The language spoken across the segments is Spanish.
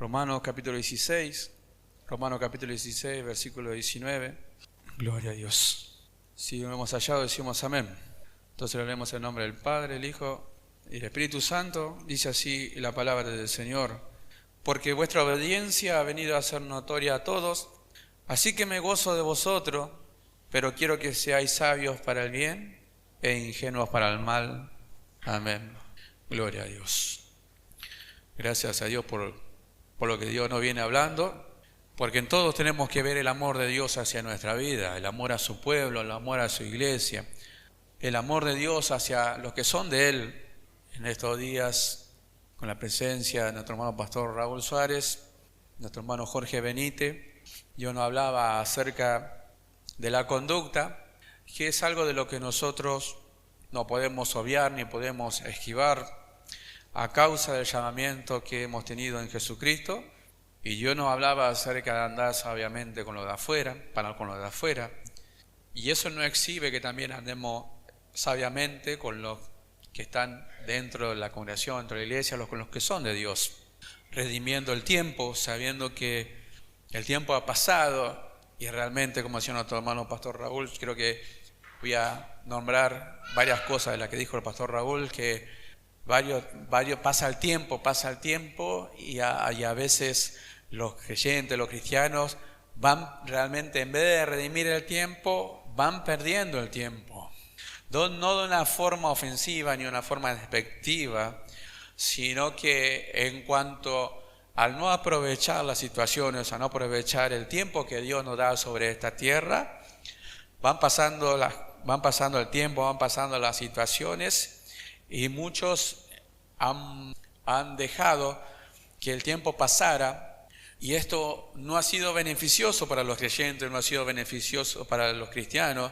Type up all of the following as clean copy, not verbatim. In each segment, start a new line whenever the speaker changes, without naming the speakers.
Romanos capítulo 16, versículo 19. Gloria a Dios. Si lo hemos hallado, decimos amén. Entonces lo leemos en nombre del Padre, el Hijo y el Espíritu Santo. Dice así la palabra del Señor. Porque vuestra obediencia ha venido a ser notoria a todos, así que me gozo de vosotros, pero quiero que seáis sabios para el bien e ingenuos para el mal. Amén. Gloria a Dios. Gracias a Dios por lo que Dios nos viene hablando, porque en todos tenemos que ver el amor de Dios hacia nuestra vida, el amor a su pueblo, el amor a su iglesia, el amor de Dios hacia los que son de Él. En estos días, con la presencia de nuestro hermano pastor Raúl Suárez, nuestro hermano Jorge Benítez, yo nos hablaba acerca de la conducta, que es algo de lo que nosotros no podemos obviar ni podemos esquivar a causa del llamamiento que hemos tenido en Jesucristo. Y yo nos hablaba acerca de andar sabiamente con lo de afuera, para con lo de afuera. Y eso no exhibe que también andemos sabiamente con los que están dentro de la congregación, dentro de la iglesia, con los que son de Dios, redimiendo el tiempo, sabiendo que el tiempo ha pasado. Y realmente, como decía nuestro hermano pastor Raúl, creo que voy a nombrar varias cosas de las que dijo el pastor Raúl, que pasa el tiempo y a veces los creyentes, los cristianos van realmente, en vez de redimir el tiempo, van perdiendo el tiempo. No de una forma ofensiva ni una forma despectiva, sino que en cuanto al no aprovechar las situaciones, a no aprovechar el tiempo que Dios nos da sobre esta tierra, van pasando el tiempo, van pasando las situaciones, y muchos han dejado que el tiempo pasara, y esto no ha sido beneficioso para los creyentes, no ha sido beneficioso para los cristianos,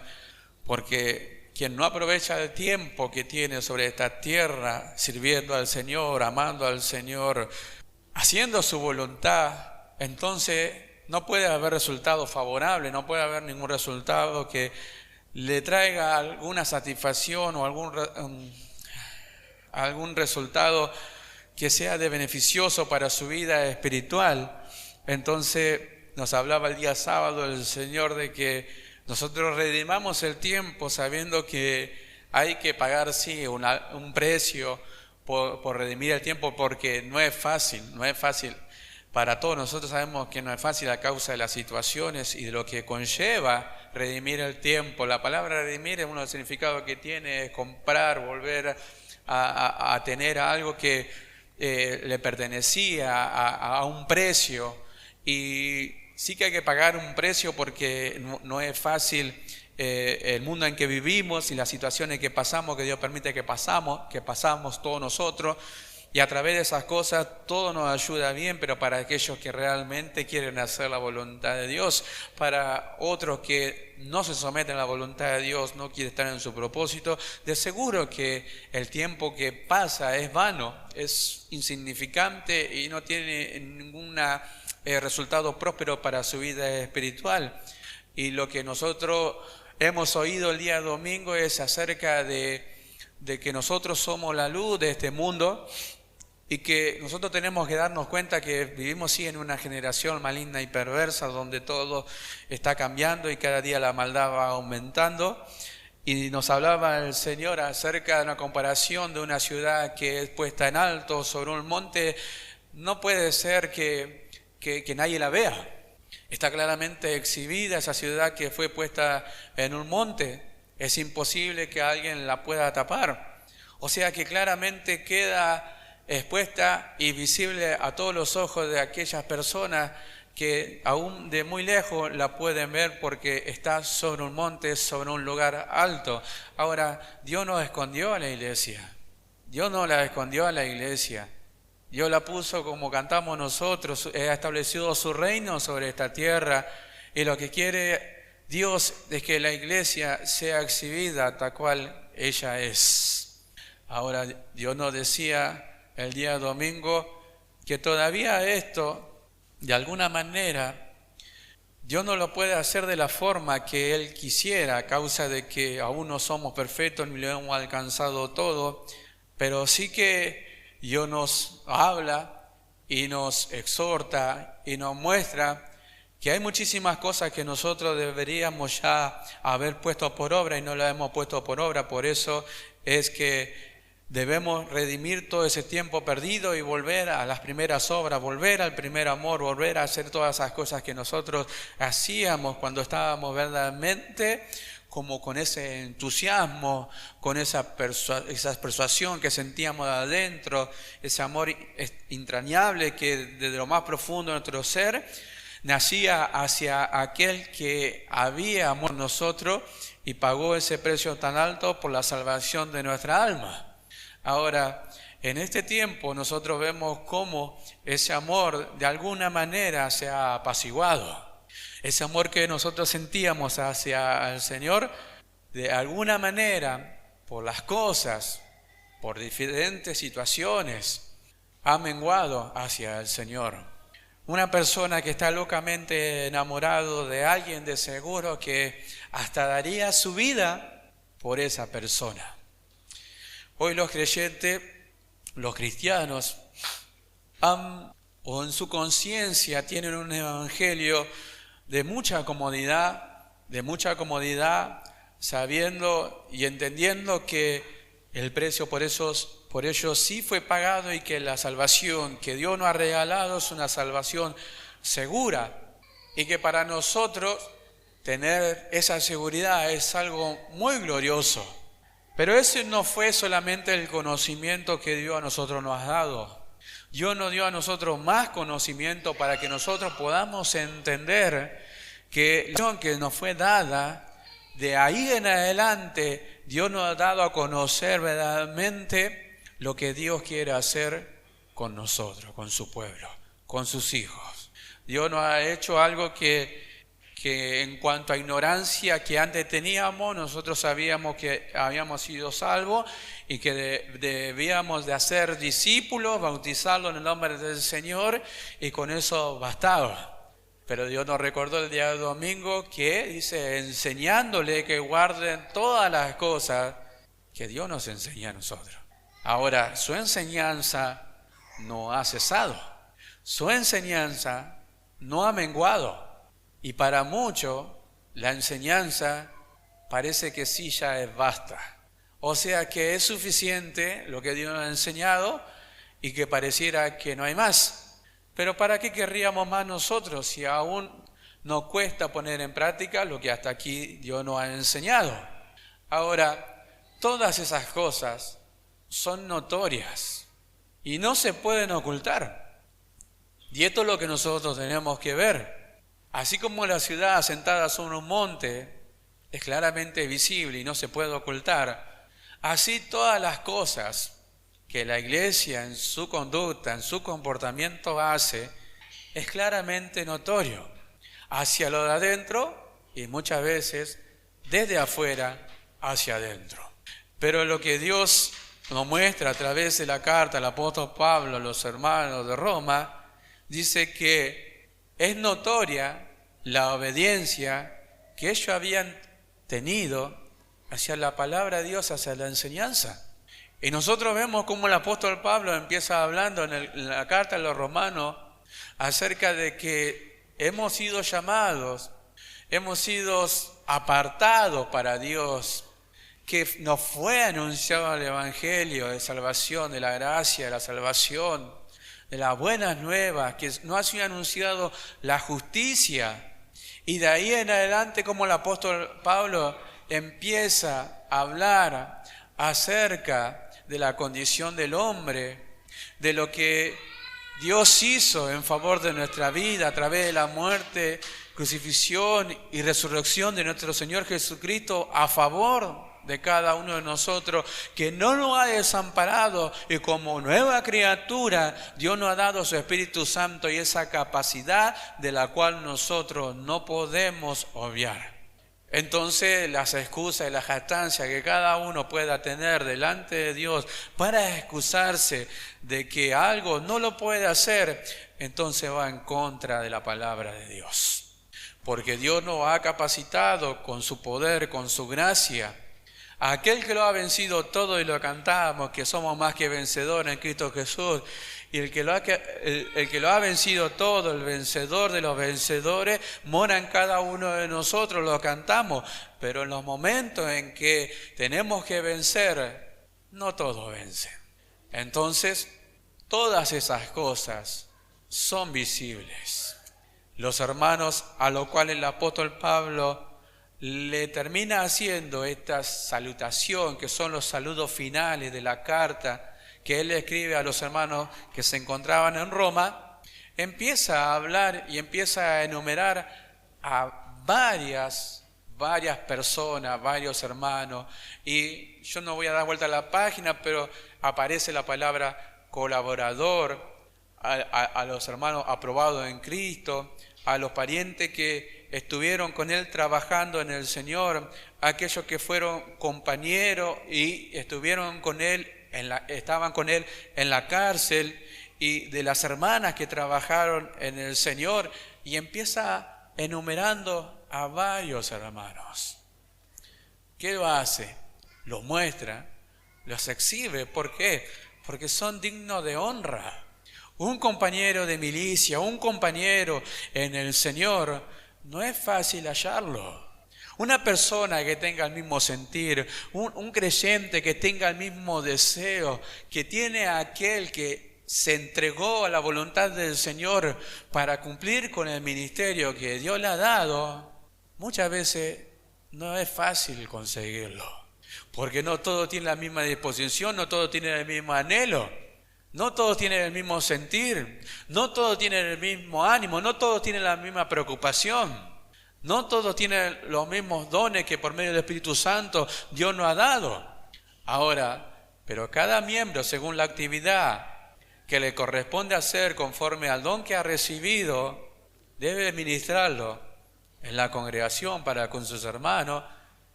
porque quien no aprovecha el tiempo que tiene sobre esta tierra, sirviendo al Señor, amando al Señor, haciendo su voluntad, entonces no puede haber resultado favorable, no puede haber ningún resultado que le traiga alguna satisfacción o algún resultado que sea de beneficioso para su vida espiritual. Entonces nos hablaba el día sábado el Señor de que nosotros redimamos el tiempo sabiendo que hay que pagar sí un precio por redimir el tiempo, porque no es fácil para todos. Nosotros sabemos que no es fácil a causa de las situaciones y de lo que conlleva redimir el tiempo. La palabra redimir, uno de los significados que tiene es comprar, volver a tener algo que le pertenecía a un precio. Y sí que hay que pagar un precio, porque no es fácil el mundo en que vivimos y las situaciones que pasamos, que Dios permite que pasamos todos nosotros. Y a través de esas cosas todo nos ayuda bien, pero para aquellos que realmente quieren hacer la voluntad de Dios, para otros que no se someten a la voluntad de Dios, no quieren estar en su propósito, de seguro que el tiempo que pasa es vano, es insignificante y no tiene ningún resultado próspero para su vida espiritual. Y lo que nosotros hemos oído el día domingo es acerca de que nosotros somos la luz de este mundo, y que nosotros tenemos que darnos cuenta que vivimos sí en una generación maligna y perversa, donde todo está cambiando y cada día la maldad va aumentando. Y nos hablaba el Señor acerca de una comparación de una ciudad que es puesta en alto sobre un monte. No puede ser que nadie la vea. Está claramente exhibida esa ciudad que fue puesta en un monte. Es imposible que alguien la pueda tapar. O sea que claramente queda expuesta y visible a todos los ojos de aquellas personas que aún de muy lejos la pueden ver, porque está sobre un monte, sobre un lugar alto. Ahora, Dios no escondió a la iglesia. Dios no la escondió a la iglesia. Dios la puso, como cantamos nosotros, ha establecido su reino sobre esta tierra, y lo que quiere Dios es que la iglesia sea exhibida tal cual ella es. Ahora, Dios nos decía el día domingo que todavía esto, de alguna manera, Dios no lo puede hacer de la forma que Él quisiera, a causa de que aún no somos perfectos ni lo hemos alcanzado todo, pero sí que Dios nos habla y nos exhorta y nos muestra que hay muchísimas cosas que nosotros deberíamos ya haber puesto por obra y no las hemos puesto por obra. Por eso es que debemos redimir todo ese tiempo perdido y volver a las primeras obras, volver al primer amor, volver a hacer todas esas cosas que nosotros hacíamos cuando estábamos verdaderamente como con ese entusiasmo, con esa persuasión que sentíamos adentro, ese amor entrañable que desde lo más profundo de nuestro ser nacía hacia aquel que había amor en nosotros y pagó ese precio tan alto por la salvación de nuestra alma. Ahora, en este tiempo nosotros vemos cómo ese amor de alguna manera se ha apaciguado. Ese amor que nosotros sentíamos hacia el Señor, de alguna manera, por las cosas, por diferentes situaciones, ha menguado hacia el Señor. Una persona que está locamente enamorado de alguien, de seguro que hasta daría su vida por esa persona. Hoy los creyentes, los cristianos, o en su conciencia tienen un evangelio de mucha comodidad, sabiendo y entendiendo que el precio por ellos sí fue pagado y que la salvación que Dios nos ha regalado es una salvación segura y que para nosotros tener esa seguridad es algo muy glorioso. Pero ese no fue solamente el conocimiento que Dios a nosotros nos ha dado. Dios nos dio a nosotros más conocimiento para que nosotros podamos entender que la salvación que nos fue dada, de ahí en adelante, Dios nos ha dado a conocer verdaderamente lo que Dios quiere hacer con nosotros, con su pueblo, con sus hijos. Dios nos ha hecho algo que en cuanto a ignorancia que antes teníamos, nosotros sabíamos que habíamos sido salvos y que debíamos de hacer discípulos, bautizarlos en el nombre del Señor y con eso bastaba. Pero Dios nos recordó el día de domingo que dice, enseñándole que guarden todas las cosas que Dios nos enseña a nosotros. Ahora, su enseñanza no ha cesado, su enseñanza no ha menguado. Y para muchos, la enseñanza parece que sí ya es basta. O sea que es suficiente lo que Dios nos ha enseñado y que pareciera que no hay más. Pero ¿para qué querríamos más nosotros si aún nos cuesta poner en práctica lo que hasta aquí Dios nos ha enseñado? Ahora, todas esas cosas son notorias y no se pueden ocultar. Y esto es lo que nosotros tenemos que ver. Así como la ciudad asentada sobre un monte es claramente visible y no se puede ocultar, así todas las cosas que la iglesia en su conducta, en su comportamiento hace, es claramente notorio hacia lo de adentro y muchas veces desde afuera hacia adentro. Pero lo que Dios nos muestra a través de la carta del apóstol Pablo a los hermanos de Roma, dice que es notoria la obediencia que ellos habían tenido hacia la palabra de Dios, hacia la enseñanza. Y nosotros vemos cómo el apóstol Pablo empieza hablando en la carta a los romanos acerca de que hemos sido llamados, hemos sido apartados para Dios, que nos fue anunciado el evangelio de salvación, de la gracia, de la salvación, de las buenas nuevas, que no ha sido anunciado la justicia. Y de ahí en adelante como el apóstol Pablo empieza a hablar acerca de la condición del hombre, de lo que Dios hizo en favor de nuestra vida a través de la muerte, crucifixión y resurrección de nuestro Señor Jesucristo a favor de cada uno de nosotros, que no nos ha desamparado y como nueva criatura Dios nos ha dado su Espíritu Santo y esa capacidad de la cual nosotros no podemos obviar. Entonces las excusas y la jactancia que cada uno pueda tener delante de Dios para excusarse de que algo no lo puede hacer, entonces va en contra de la palabra de Dios. Porque Dios nos ha capacitado con su poder, con su gracia, Aquel que lo ha vencido todo, y lo cantamos, que somos más que vencedores en Cristo Jesús. Y el que lo ha vencido todo, el vencedor de los vencedores, mora en cada uno de nosotros, lo cantamos. Pero en los momentos en que tenemos que vencer, no todos vencen. Entonces, todas esas cosas son visibles. Los hermanos a los cuales el apóstol Pablo le termina haciendo esta salutación, que son los saludos finales de la carta que él escribe a los hermanos que se encontraban en Roma, empieza a hablar y empieza a enumerar a varias personas, varios hermanos, y yo no voy a dar vuelta a la página, pero aparece la palabra colaborador, a los hermanos aprobados en Cristo, a los parientes que estuvieron con él trabajando en el Señor, aquellos que fueron compañeros y estuvieron con él, estaban con él en la cárcel, y de las hermanas que trabajaron en el Señor, y empieza enumerando a varios hermanos. ¿Qué lo hace? Los muestra, los exhibe. ¿Por qué? Porque son dignos de honra. Un compañero de milicia, un compañero en el Señor, no es fácil hallarlo. Una persona que tenga el mismo sentir, un creyente que tenga el mismo deseo, que tiene a aquel que se entregó a la voluntad del Señor para cumplir con el ministerio que Dios le ha dado, muchas veces no es fácil conseguirlo. Porque no todos tienen la misma disposición, no todos tienen el mismo anhelo. No todos tienen el mismo sentir, no todos tienen el mismo ánimo, no todos tienen la misma preocupación, no todos tienen los mismos dones que por medio del Espíritu Santo Dios nos ha dado. Ahora, pero cada miembro, según la actividad que le corresponde hacer conforme al don que ha recibido, debe ministrarlo en la congregación para con sus hermanos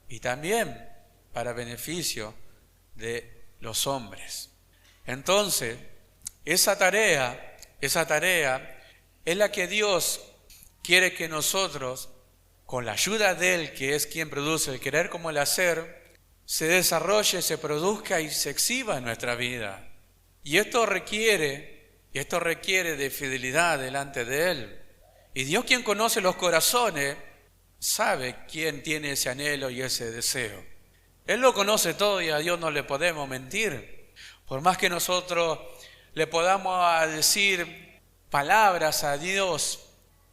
y también para beneficio de los hombres. Entonces, esa tarea es la que Dios quiere que nosotros, con la ayuda de Él, que es quien produce el querer como el hacer, se desarrolle, se produzca y se exhiba en nuestra vida. Y esto requiere de fidelidad delante de Él. Y Dios, quien conoce los corazones, sabe quién tiene ese anhelo y ese deseo. Él lo conoce todo y a Dios no le podemos mentir. Por más que nosotros le podamos decir palabras a Dios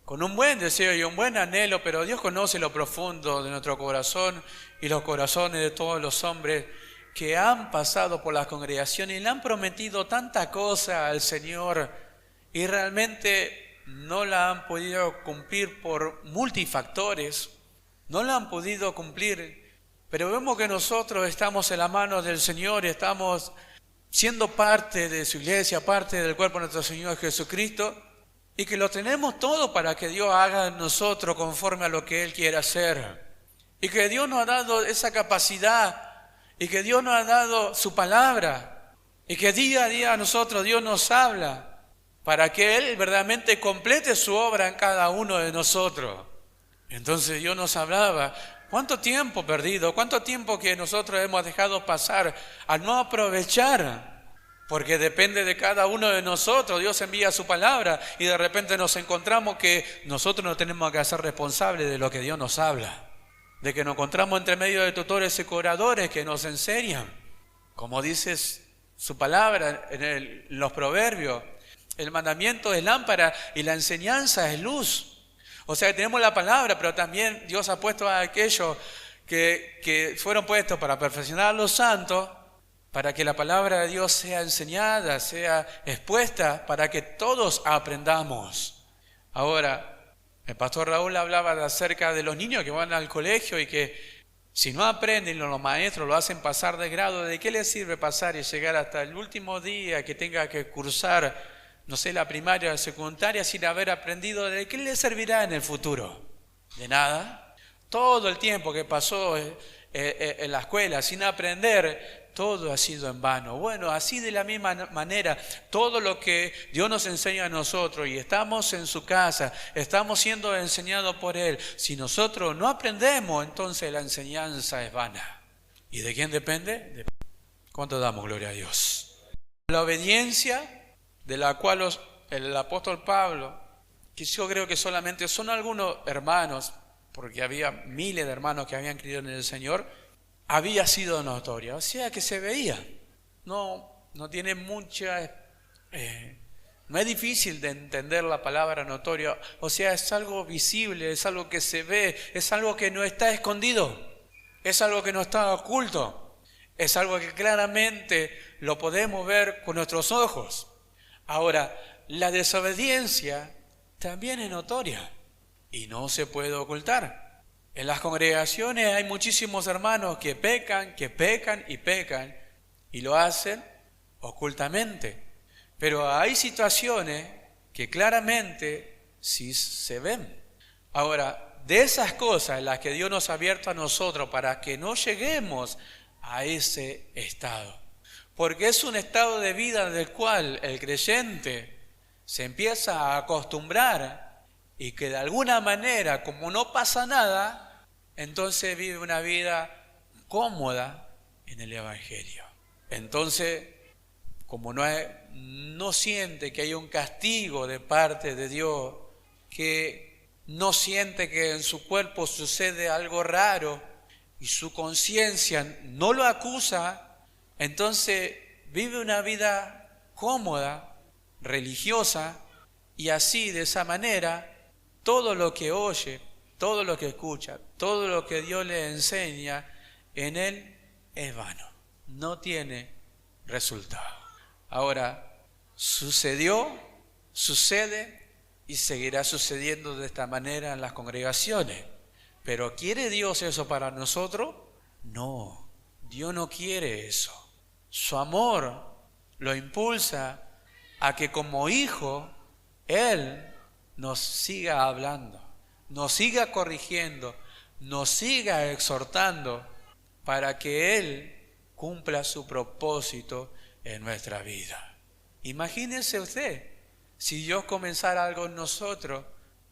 con un buen deseo y un buen anhelo, pero Dios conoce lo profundo de nuestro corazón y los corazones de todos los hombres que han pasado por las congregaciones y le han prometido tanta cosa al Señor y realmente no la han podido cumplir por multifactores, no la han podido cumplir, pero vemos que nosotros estamos en la mano del Señor y estamos siendo parte de su iglesia, parte del cuerpo de nuestro Señor Jesucristo, y que lo tenemos todo para que Dios haga en nosotros conforme a lo que Él quiere hacer. Y que Dios nos ha dado esa capacidad, y que Dios nos ha dado su palabra, y que día a día a nosotros Dios nos habla, para que Él verdaderamente complete su obra en cada uno de nosotros. Entonces Dios nos hablaba. ¿Cuánto tiempo perdido? ¿Cuánto tiempo que nosotros hemos dejado pasar al no aprovechar? Porque depende de cada uno de nosotros. Dios envía su palabra y de repente nos encontramos que nosotros nos tenemos que hacer responsables de lo que Dios nos habla. De que nos encontramos entre medio de tutores y curadores que nos enseñan. Como dice su palabra en los proverbios, el mandamiento es lámpara y la enseñanza es luz. O sea, tenemos la palabra, pero también Dios ha puesto a aquellos que fueron puestos para perfeccionar a los santos, para que la palabra de Dios sea enseñada, sea expuesta, para que todos aprendamos. Ahora, el pastor Raúl hablaba acerca de los niños que van al colegio y que si no aprenden, los maestros lo hacen pasar de grado. ¿De qué les sirve pasar y llegar hasta el último día que tenga que cursar, no sé, la primaria o la secundaria sin haber aprendido? ¿De qué le servirá en el futuro? De nada. Todo el tiempo que pasó en la escuela sin aprender, todo ha sido en vano. Bueno, así de la misma manera, todo lo que Dios nos enseña a nosotros y estamos en su casa, estamos siendo enseñados por Él, si nosotros no aprendemos, entonces la enseñanza es vana. ¿Y de quién depende? ¿Cuánto damos gloria a Dios? La obediencia de la cual el apóstol Pablo, que yo creo que solamente son algunos hermanos, porque había miles de hermanos que habían creído en el Señor, había sido notoria. O sea que se veía. No tiene mucha... no es difícil de entender la palabra notoria. O sea, es algo visible, es algo que se ve, es algo que no está escondido, es algo que no está oculto, es algo que claramente lo podemos ver con nuestros ojos. Ahora, la desobediencia también es notoria y no se puede ocultar. En las congregaciones hay muchísimos hermanos que pecan y lo hacen ocultamente. Pero hay situaciones que claramente sí se ven. Ahora, de esas cosas en las que Dios nos ha abierto a nosotros para que no lleguemos a ese estado. Porque es un estado de vida del cual el creyente se empieza a acostumbrar y que de alguna manera, como no pasa nada, entonces vive una vida cómoda en el Evangelio. Entonces, como no siente que hay un castigo de parte de Dios, que no siente que en su cuerpo sucede algo raro y su conciencia no lo acusa, entonces vive una vida cómoda, religiosa, y así, de esa manera, todo lo que oye, todo lo que escucha, todo lo que Dios le enseña, en él es vano, no tiene resultado. Ahora, sucedió, sucede y seguirá sucediendo de esta manera en las congregaciones. ¿Pero quiere Dios eso para nosotros? No, Dios no quiere eso. Su amor lo impulsa a que como hijo, Él nos siga hablando, nos siga corrigiendo, nos siga exhortando para que Él cumpla su propósito en nuestra vida. Imagínese usted, si Dios comenzara algo en nosotros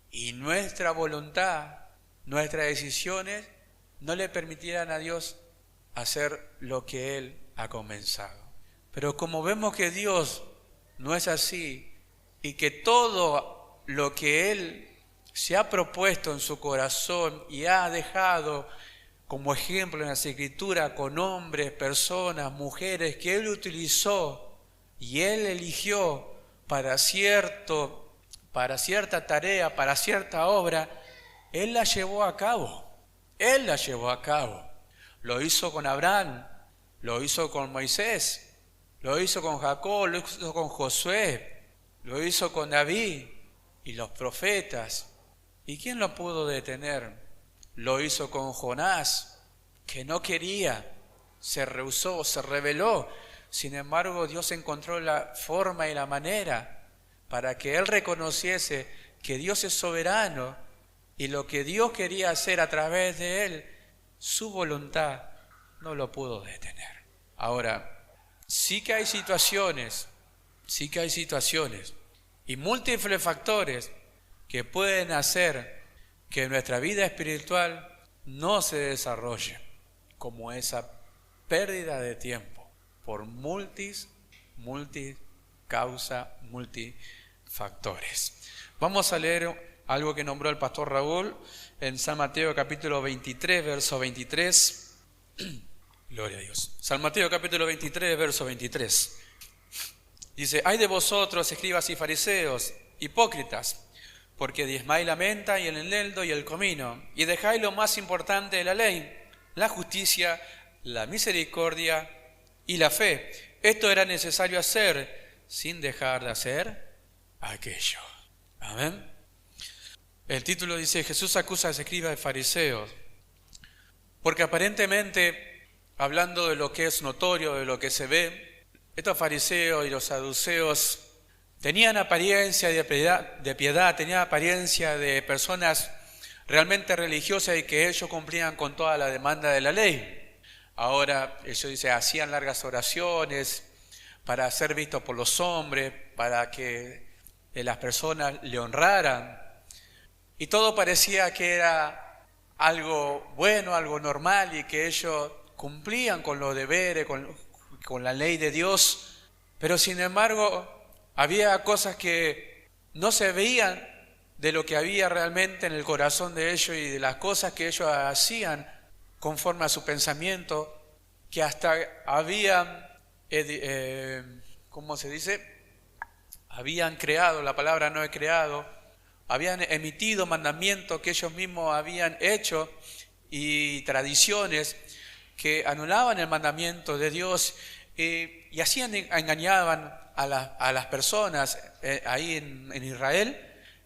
y nuestra voluntad, nuestras decisiones no le permitieran a Dios hacer lo que Él ha comenzado. Pero como vemos que Dios no es así y que todo lo que Él se ha propuesto en su corazón y ha dejado como ejemplo en las Escrituras con hombres, personas, mujeres que Él utilizó y Él eligió para cierta tarea, para cierta obra, Él la llevó a cabo. Él la llevó a cabo. Lo hizo con Abraham, lo hizo con Moisés, lo hizo con Jacob, lo hizo con Josué, lo hizo con David y los profetas. ¿Y quién lo pudo detener? Lo hizo con Jonás, que no quería, se rehusó, se rebeló. Sin embargo, Dios encontró la forma y la manera para que él reconociese que Dios es soberano y lo que Dios quería hacer a través de él, su voluntad no lo pudo detener. Ahora, sí que hay situaciones y múltiples factores que pueden hacer que nuestra vida espiritual no se desarrolle, como esa pérdida de tiempo por multifactores. Vamos a leer algo que nombró el pastor Raúl en San Mateo capítulo 23, verso 23. Gloria a Dios. San Mateo capítulo 23, verso 23. Dice: «Ay de vosotros, escribas y fariseos, hipócritas, porque diezmáis la menta y el eneldo y el comino, y dejáis lo más importante de la ley, la justicia, la misericordia y la fe. Esto era necesario hacer sin dejar de hacer aquello». Amén. El título dice: Jesús acusa a los escribas y fariseos, porque aparentemente, hablando de lo que es notorio, de lo que se ve, estos fariseos y los saduceos tenían apariencia de piedad, tenían apariencia de personas realmente religiosas y que ellos cumplían con toda la demanda de la ley. Ahora, ellos hacían largas oraciones para ser vistos por los hombres, para que las personas le honraran. Y todo parecía que era algo bueno, algo normal y que ellos cumplían con los deberes, con la ley de Dios, pero sin embargo había cosas que no se veían de lo que había realmente en el corazón de ellos y de las cosas que ellos hacían conforme a su pensamiento, que hasta habían, ¿cómo se dice? Habían creado, la palabra no he creado, habían emitido mandamientos que ellos mismos habían hecho y tradiciones que anulaban el mandamiento de Dios y así engañaban a las personas ahí en Israel,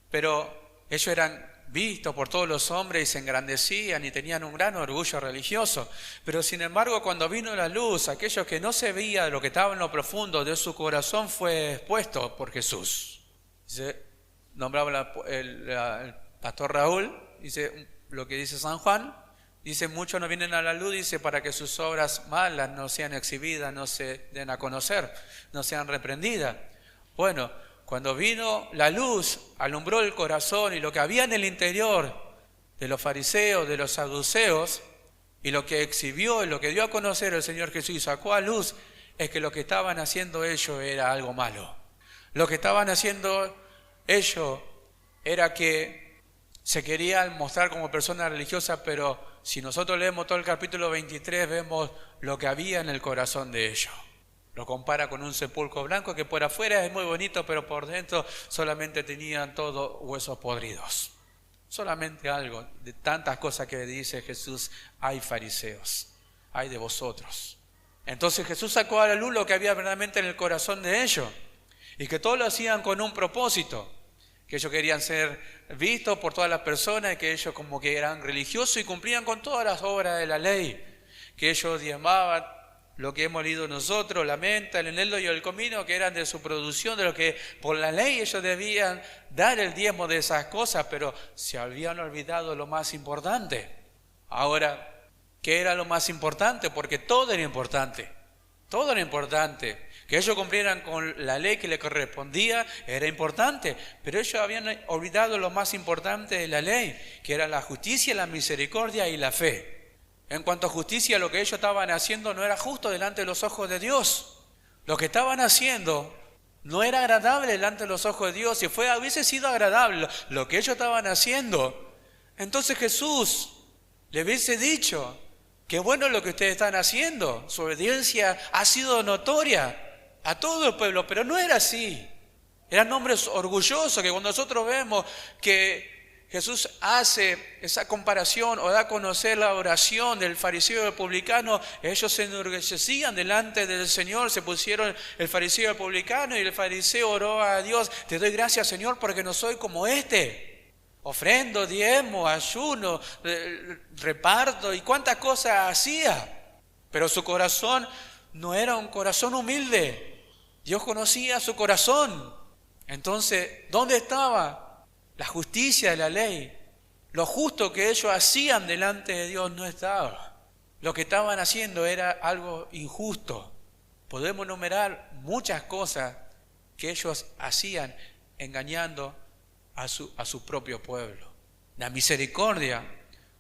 pero ellos eran vistos por todos los hombres y se engrandecían y tenían un gran orgullo religioso. Pero sin embargo, cuando vino la luz, aquellos que no se veía de lo que estaba en lo profundo de su corazón fue expuesto por Jesús. Dice, nombraba el pastor Raúl, dice lo que dice San Juan, dice, muchos no vienen a la luz, dice, para que sus obras malas no sean exhibidas, no se den a conocer, no sean reprendidas. Bueno, cuando vino la luz, alumbró el corazón y lo que había en el interior de los fariseos, de los saduceos, y lo que exhibió y lo que dio a conocer el Señor Jesús y sacó a luz, es que lo que estaban haciendo ellos era algo malo. Lo que estaban haciendo ellos era que se querían mostrar como personas religiosas, pero si nosotros leemos todo el capítulo 23, vemos lo que había en el corazón de ellos. Lo compara con un sepulcro blanco que por afuera es muy bonito, pero por dentro solamente tenían todos huesos podridos. Solamente algo de tantas cosas que dice Jesús, hay fariseos, hay de vosotros. Entonces Jesús sacó a la luz lo que había verdaderamente en el corazón de ellos y que todos lo hacían con un propósito, que ellos querían ser vistos por todas las personas y que ellos como que eran religiosos y cumplían con todas las obras de la ley, que ellos diezmaban lo que hemos leído nosotros, la menta, el eneldo y el comino, que eran de su producción, de lo que por la ley ellos debían dar el diezmo de esas cosas, pero se habían olvidado lo más importante. Ahora, ¿qué era lo más importante? Porque todo era importante, todo era importante. Que ellos cumplieran con la ley que les correspondía era importante, pero ellos habían olvidado lo más importante de la ley, que era la justicia, la misericordia y la fe. En cuanto a justicia, lo que ellos estaban haciendo no era justo delante de los ojos de Dios. Lo que estaban haciendo no era agradable delante de los ojos de Dios. Si hubiese sido agradable lo que ellos estaban haciendo, entonces Jesús le hubiese dicho, qué bueno lo que ustedes están haciendo. Su obediencia ha sido notoria a todo el pueblo, pero no era así. Eran hombres orgullosos que cuando nosotros vemos que Jesús hace esa comparación o da a conocer la oración del fariseo y del publicano, ellos se enorgullecían delante del Señor, se pusieron el fariseo y el publicano y el fariseo oró a Dios, te doy gracias Señor porque no soy como este. Ofrendo, diezmo, ayuno, reparto y cuántas cosas hacía. Pero su corazón no era un corazón humilde. Dios conocía su corazón. Entonces, ¿dónde estaba la justicia de la ley? Lo justo que ellos hacían delante de Dios no estaba. Lo que estaban haciendo era algo injusto. Podemos enumerar muchas cosas que ellos hacían engañando a su propio pueblo. La misericordia,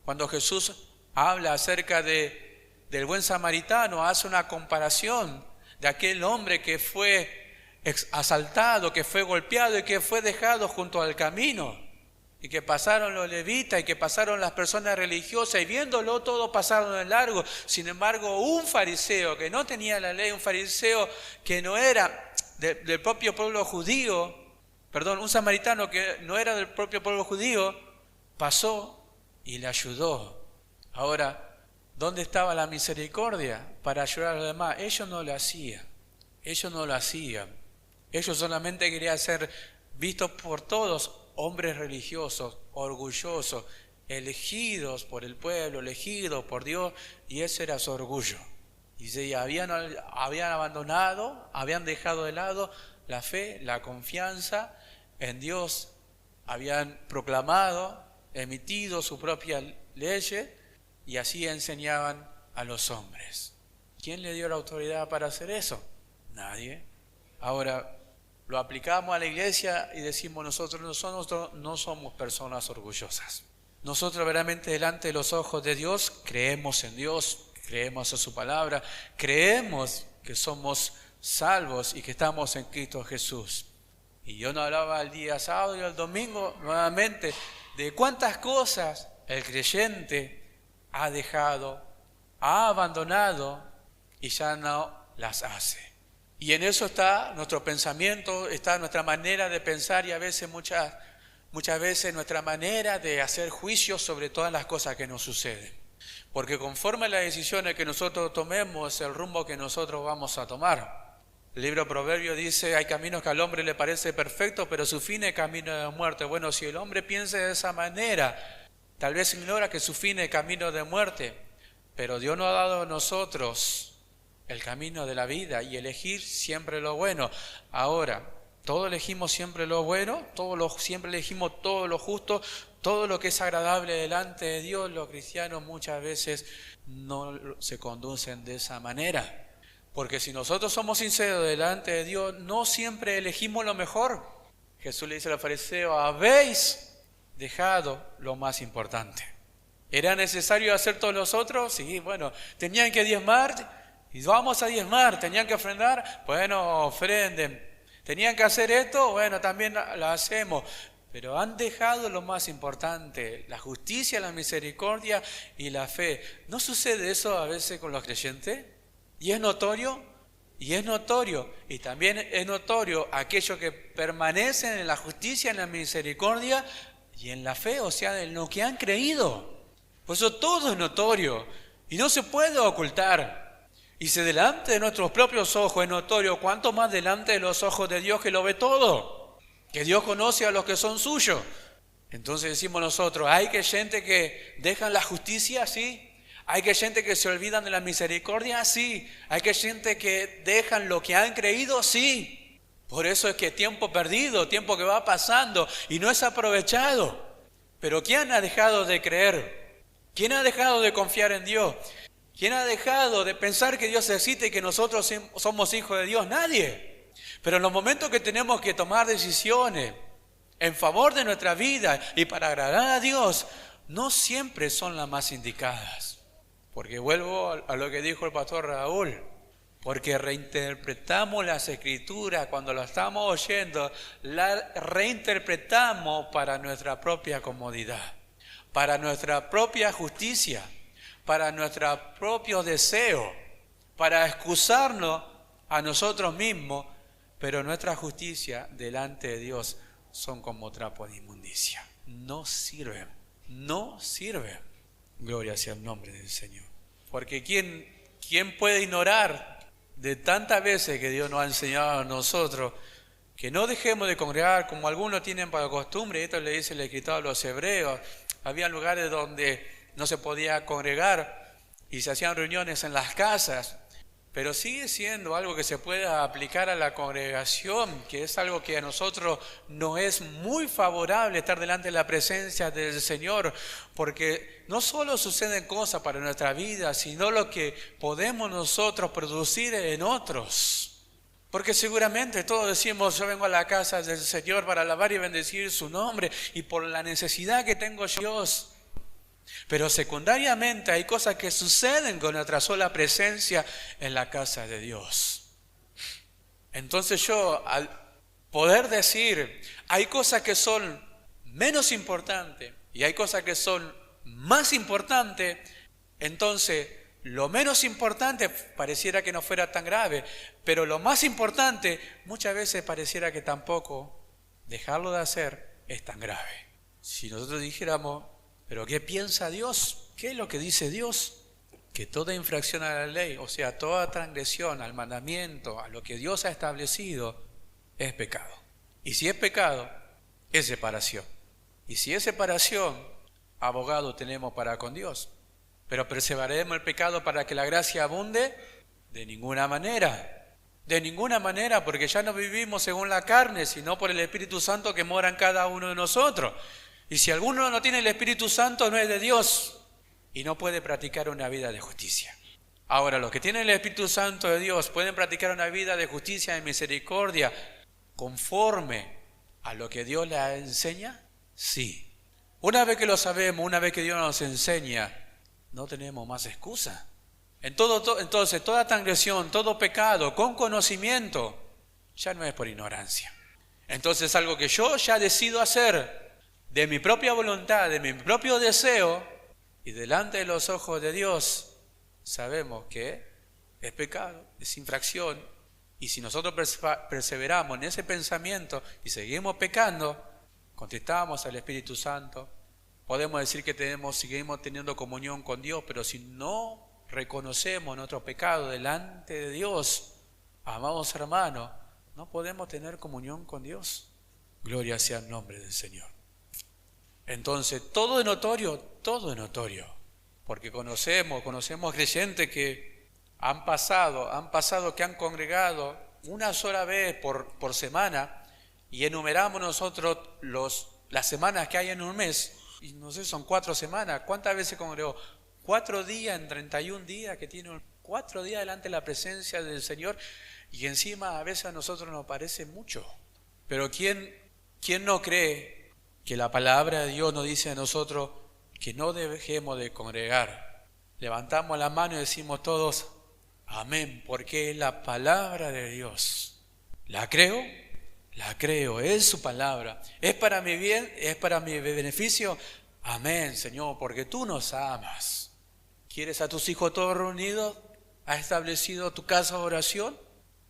cuando Jesús habla acerca del buen samaritano, hace una comparación de aquel hombre que fue asaltado, que fue golpeado y que fue dejado junto al camino, y que pasaron los levitas y que pasaron las personas religiosas y viéndolo todo pasaron de largo. Sin embargo, un fariseo que no tenía la ley, un fariseo que no era del propio pueblo judío, un samaritano que no era del propio pueblo judío, pasó y le ayudó. Ahora, ¿dónde estaba la misericordia para ayudar a los demás? Ellos no lo hacían. Ellos solamente querían ser vistos por todos, hombres religiosos, orgullosos, elegidos por el pueblo, elegidos por Dios, y ese era su orgullo. Y se habían abandonado, habían dejado de lado la fe, la confianza en Dios, habían proclamado, emitido su propia ley y así enseñaban a los hombres. ¿Quién le dio la autoridad para hacer eso? Nadie. Ahora, lo aplicamos a la iglesia y decimos nosotros no somos personas orgullosas. Nosotros verdaderamente delante de los ojos de Dios creemos en Dios, creemos a su palabra, creemos que somos salvos y que estamos en Cristo Jesús. Y yo no hablaba el día sábado y el domingo nuevamente de cuántas cosas el creyente ha dejado, ha abandonado y ya no las hace. Y en eso está nuestro pensamiento, está nuestra manera de pensar y a veces muchas veces nuestra manera de hacer juicios sobre todas las cosas que nos suceden. Porque conforme a las decisiones que nosotros tomemos, el rumbo que nosotros vamos a tomar. El libro de Proverbios dice, hay caminos que al hombre le parece perfecto, pero su fin es camino de muerte. Bueno, si el hombre piensa de esa manera, tal vez ignora que su fin es camino de muerte, pero Dios nos ha dado a nosotros el camino de la vida y elegir siempre lo bueno. Ahora, todos elegimos siempre lo bueno, siempre elegimos todo lo justo, todo lo que es agradable delante de Dios. Los cristianos muchas veces no se conducen de esa manera. Porque si nosotros somos sinceros delante de Dios, no siempre elegimos lo mejor. Jesús le dice a los fariseos, habéis dejado lo más importante. ¿Era necesario hacer todos los otros? Sí, bueno, tenían que diezmar y vamos a diezmar. Tenían que ofrendar, bueno, ofrenden. Tenían que hacer esto, bueno, también lo hacemos. Pero han dejado lo más importante, la justicia, la misericordia y la fe. ¿No sucede eso a veces con los creyentes? Y es notorio, y también es notorio aquellos que permanecen en la justicia, en la misericordia y en la fe, o sea, en lo que han creído. Por eso todo es notorio y no se puede ocultar. Y si delante de nuestros propios ojos es notorio, ¿cuánto más delante de los ojos de Dios que lo ve todo? Que Dios conoce a los que son suyos. Entonces decimos nosotros, hay que gente que dejan la justicia, sí. Hay que gente que se olvidan de la misericordia, sí. Hay que gente que dejan lo que han creído, sí. Por eso es que tiempo perdido, tiempo que va pasando y no es aprovechado. Pero ¿quién ha dejado de creer? ¿Quién ha dejado de confiar en Dios? ¿Quién ha dejado de pensar que Dios existe y que nosotros somos hijos de Dios? Nadie. Pero en los momentos que tenemos que tomar decisiones en favor de nuestra vida y para agradar a Dios, no siempre son las más indicadas. Porque vuelvo a lo que dijo el pastor Raúl, porque reinterpretamos las escrituras cuando las estamos oyendo, las reinterpretamos para nuestra propia comodidad, para nuestra propia justicia, para nuestro propio deseo, para excusarnos a nosotros mismos, pero nuestra justicia delante de Dios son como trapo de inmundicia. No sirven. Gloria sea el nombre del Señor. Porque ¿quién puede ignorar de tantas veces que Dios nos ha enseñado a nosotros que no dejemos de congregar como algunos tienen por costumbre? Y esto le dice el escritor a los hebreos. Había lugares donde no se podía congregar y se hacían reuniones en las casas. Pero sigue siendo algo que se puede aplicar a la congregación, que es algo que a nosotros nos es muy favorable estar delante de la presencia del Señor, porque no solo suceden cosas para nuestra vida, sino lo que podemos nosotros producir en otros. Porque seguramente todos decimos, yo vengo a la casa del Señor para alabar y bendecir su nombre, y por la necesidad que tengo yo, Dios. Pero secundariamente hay cosas que suceden con nuestra sola presencia en la casa de Dios. Entonces yo, al poder decir, hay cosas que son menos importantes y hay cosas que son más importantes, entonces lo menos importante pareciera que no fuera tan grave, pero lo más importante muchas veces pareciera que tampoco dejarlo de hacer es tan grave. Si nosotros dijéramos, ¿pero qué piensa Dios? ¿Qué es lo que dice Dios? Que toda infracción a la ley, o sea, toda transgresión al mandamiento, a lo que Dios ha establecido, es pecado. Y si es pecado, es separación. Y si es separación, abogado tenemos para con Dios. Pero ¿perseveraremos el pecado para que la gracia abunde? De ninguna manera. De ninguna manera, porque ya no vivimos según la carne, sino por el Espíritu Santo que mora en cada uno de nosotros. Y si alguno no tiene el Espíritu Santo, no es de Dios y no puede practicar una vida de justicia. Ahora, los que tienen el Espíritu Santo de Dios pueden practicar una vida de justicia y misericordia conforme a lo que Dios les enseña. Sí. Una vez que lo sabemos, una vez que Dios nos enseña, no tenemos más excusa. Entonces, toda transgresión, todo pecado con conocimiento, ya no es por ignorancia. Entonces, es algo que yo ya decido hacer de mi propia voluntad, de mi propio deseo, y delante de los ojos de Dios, sabemos que es pecado, es infracción. Y si nosotros perseveramos en ese pensamiento y seguimos pecando, contestamos al Espíritu Santo, podemos decir que seguimos teniendo comunión con Dios, pero si no reconocemos nuestro pecado delante de Dios, amados hermanos, no podemos tener comunión con Dios. Gloria sea el nombre del Señor. Entonces, todo es notorio, porque conocemos creyentes que han pasado, que han congregado una sola vez por semana, y enumeramos nosotros las semanas que hay en un mes, y no sé, son 4 semanas. ¿Cuántas veces congregó? 4 días en 31 días, que tiene 4 días delante de la presencia del Señor, y encima a veces a nosotros nos parece mucho. Pero ¿quién no cree que la palabra de Dios nos dice a nosotros que no dejemos de congregar? Levantamos la mano y decimos todos, amén, porque es la palabra de Dios. ¿La creo? La creo, es su palabra. ¿Es para mi bien? ¿Es para mi beneficio? Amén, Señor, porque tú nos amas. ¿Quieres a tus hijos todos reunidos? ¿Has establecido tu casa de oración?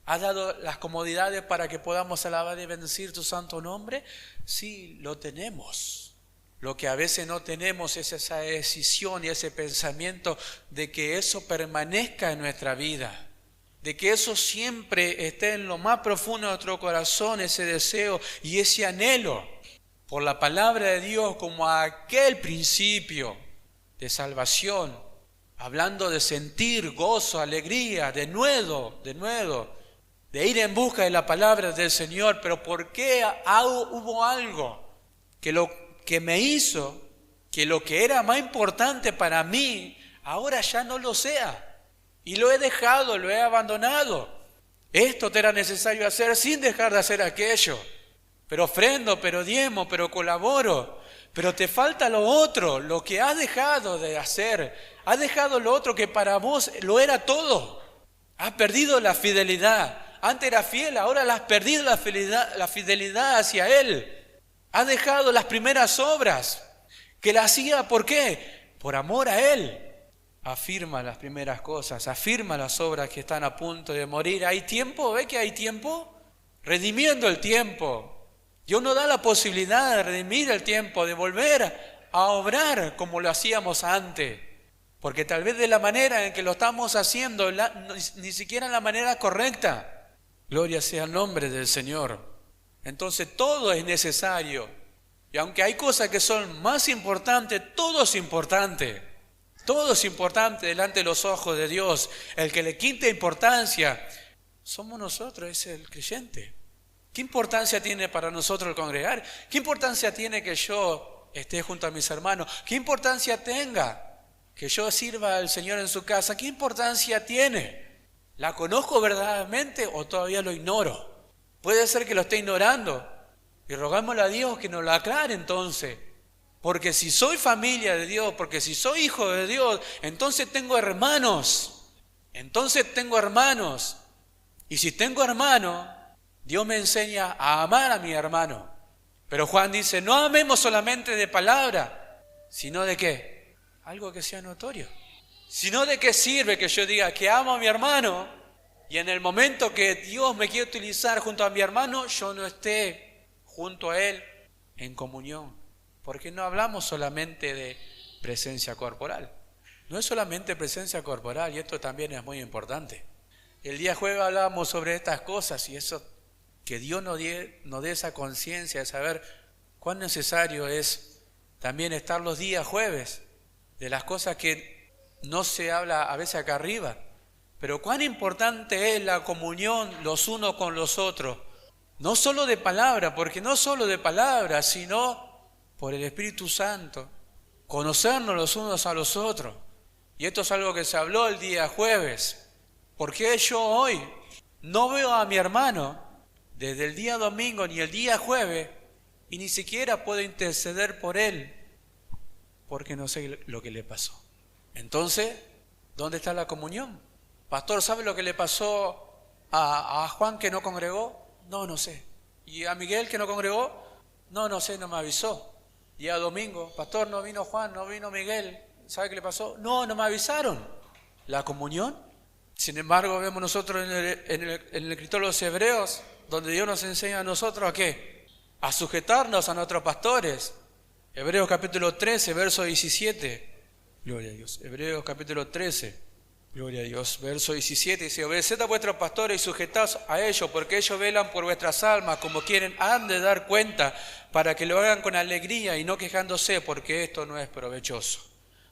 ¿Has dado las comodidades para que podamos alabar y bendecir tu santo nombre? Sí, lo tenemos. Lo que a veces no tenemos es esa decisión y ese pensamiento de que eso permanezca en nuestra vida, de que eso siempre esté en lo más profundo de nuestro corazón, ese deseo y ese anhelo por la palabra de Dios como aquel principio de salvación, hablando de sentir gozo, alegría, de nuevo, de ir en busca de la palabra del Señor. Pero ¿por qué hubo algo que me hizo que lo que era más importante para mí ahora ya no lo sea? Y lo he dejado, lo he abandonado. Esto te era necesario hacer sin dejar de hacer aquello. Pero ofrendo, pero diezmo, pero colaboro. Pero te falta lo otro, lo que has dejado de hacer. Has dejado lo otro que para vos lo era todo. Has perdido la fidelidad. Antes era fiel, ahora has perdido la fidelidad hacia Él. Has dejado las primeras obras que la hacía, ¿por qué? Por amor a Él. Afirma las primeras cosas, afirma las obras que están a punto de morir. ¿Hay tiempo? ¿Ve que hay tiempo? Redimiendo el tiempo. Dios nos da la posibilidad de redimir el tiempo, de volver a obrar como lo hacíamos antes. Porque tal vez de la manera en que lo estamos haciendo, ni siquiera en la manera correcta. Gloria sea el nombre del Señor. Entonces todo es necesario. Y aunque hay cosas que son más importantes, todo es importante. Todo es importante delante de los ojos de Dios. El que le quita importancia somos nosotros, es el creyente. ¿Qué importancia tiene para nosotros el congregar? ¿Qué importancia tiene que yo esté junto a mis hermanos? ¿Qué importancia tenga que yo sirva al Señor en su casa? ¿Qué importancia tiene? ¿La conozco verdaderamente o todavía lo ignoro? Puede ser que lo esté ignorando. Y rogámosle a Dios que nos lo aclare entonces. Porque si soy familia de Dios, porque si soy hijo de Dios, entonces tengo hermanos. Y si tengo hermanos, Dios me enseña a amar a mi hermano. Pero Juan dice, no amemos solamente de palabra, sino de ¿qué? Algo que sea notorio. Sino de qué sirve que yo diga que amo a mi hermano y en el momento que Dios me quiere utilizar junto a mi hermano, yo no esté junto a él en comunión. Porque no hablamos solamente de presencia corporal. No es solamente presencia corporal, y esto también es muy importante. El día jueves hablábamos sobre estas cosas y eso, que Dios nos dé esa conciencia de saber cuán necesario es también estar los días jueves de las cosas que no se habla a veces acá arriba. Pero cuán importante es la comunión los unos con los otros. No solo de palabra, porque no solo de palabra, sino por el Espíritu Santo, conocernos los unos a los otros. Y esto es algo que se habló el día jueves. ¿Por qué yo hoy no veo a mi hermano desde el día domingo ni el día jueves y ni siquiera puedo interceder por él? Porque no sé lo que le pasó. Entonces, ¿Dónde está la comunión? Pastor, ¿sabe lo que le pasó a Juan que no congregó? No, no sé. ¿Y a Miguel que no congregó? No, no sé, no me avisó. Y a domingo, pastor, no vino Juan, no vino Miguel. ¿Sabe qué le pasó? No, no me avisaron. ¿La comunión? Sin embargo, vemos nosotros en el escritor de los Hebreos, donde Dios nos enseña a nosotros ¿a qué? A sujetarnos a nuestros pastores. Hebreos capítulo 13, verso 17. Gloria a Dios. Hebreos capítulo 13. Gloria a Dios. Verso 17 dice: obedeced a vuestros pastores y sujetaos a ellos, porque ellos velan por vuestras almas como quieren, han de dar cuenta, para que lo hagan con alegría y no quejándose, porque esto no es provechoso.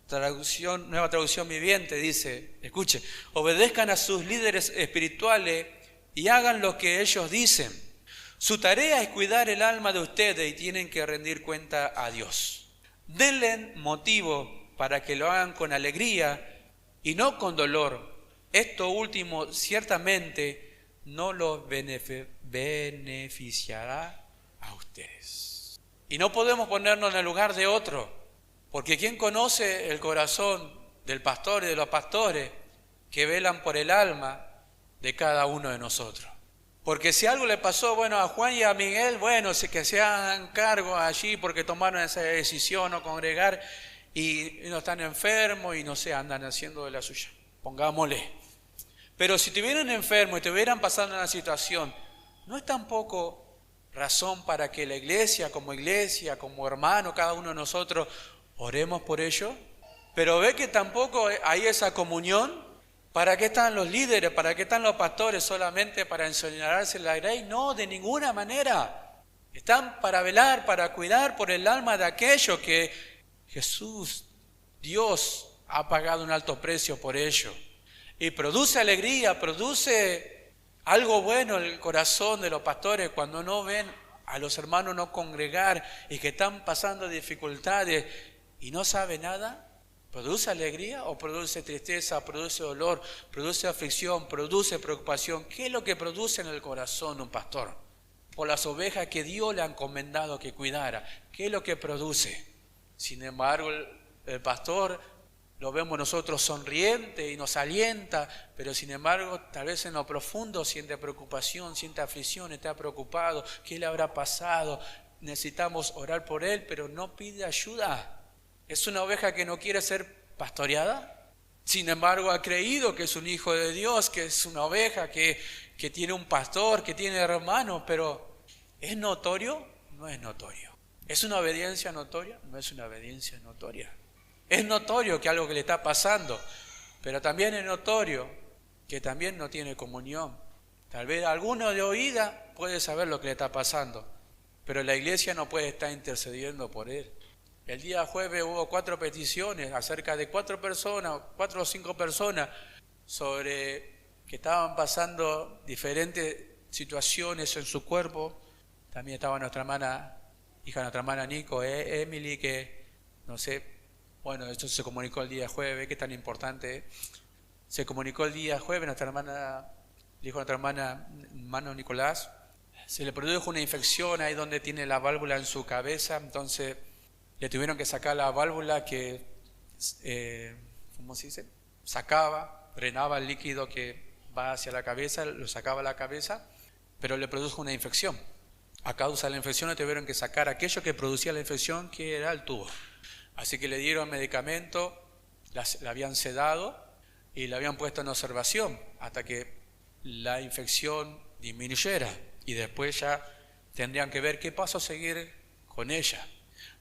Nueva traducción viviente dice, escuche, obedezcan a sus líderes espirituales y hagan lo que ellos dicen. Su tarea es cuidar el alma de ustedes y tienen que rendir cuenta a Dios. Denle motivo para que lo hagan con alegría y no con dolor. Esto último ciertamente no los beneficiará a ustedes. Y no podemos ponernos en el lugar de otro. Porque ¿quién conoce el corazón del pastor y de los pastores que velan por el alma de cada uno de nosotros? Porque si algo le pasó, bueno, a Juan y a Miguel, bueno, que se hagan cargo allí porque tomaron esa decisión no congregar y no están enfermos y no sé, andan haciendo de la suya, pongámosle. Pero si estuvieran enfermos y estuvieran pasando una situación, ¿no es tampoco razón para que la iglesia, como hermano, cada uno de nosotros, oremos por ello? Pero ve que tampoco hay esa comunión. ¿Para qué están los líderes? ¿Para qué están los pastores? ¿Solamente para enseñarse la ley? No, de ninguna manera. Están para velar, para cuidar por el alma de aquellos que Jesús, Dios, ha pagado un alto precio por ello. Y produce alegría, produce algo bueno en el corazón de los pastores cuando no ven a los hermanos no congregar y que están pasando dificultades y no sabe nada. ¿Produce alegría o produce tristeza, produce dolor, produce aflicción, produce preocupación? ¿Qué es lo que produce en el corazón de un pastor? Por las ovejas que Dios le ha encomendado que cuidara. ¿Qué es lo que produce? Sin embargo, el pastor lo vemos nosotros sonriente y nos alienta, pero sin embargo, tal vez en lo profundo siente preocupación, siente aflicción, está preocupado. ¿Qué le habrá pasado? Necesitamos orar por él, pero no pide ayuda. ¿Es una oveja que no quiere ser pastoreada? Sin embargo, ha creído que es un hijo de Dios, que es una oveja, que tiene un pastor, que tiene hermanos, pero ¿es notorio? No es notorio. ¿Es una obediencia notoria? No es una obediencia notoria. Es notorio que algo que le está pasando, pero también es notorio que también no tiene comunión. Tal vez alguno de oída puede saber lo que le está pasando, pero la iglesia no puede estar intercediendo por él. El día jueves hubo 4 peticiones acerca de 4 o 5 personas sobre que estaban pasando diferentes situaciones en su cuerpo. También estaba nuestra hermana, hija de nuestra hermana Nico, Emily, que no sé, bueno, esto se comunicó el día jueves, que es tan importante. Se comunicó el día jueves, nuestra hermana, dijo nuestra hermano Nicolás, se le produjo una infección ahí donde tiene la válvula en su cabeza, entonces le tuvieron que sacar la válvula que, ¿cómo se dice? Drenaba el líquido que va hacia la cabeza, lo sacaba a la cabeza, pero le produjo una infección. A causa de la infección le tuvieron que sacar aquello que producía la infección, que era el tubo. Así que le dieron medicamento, la habían sedado y la habían puesto en observación hasta que la infección disminuyera. Y después ya tendrían que ver qué paso seguir con ella.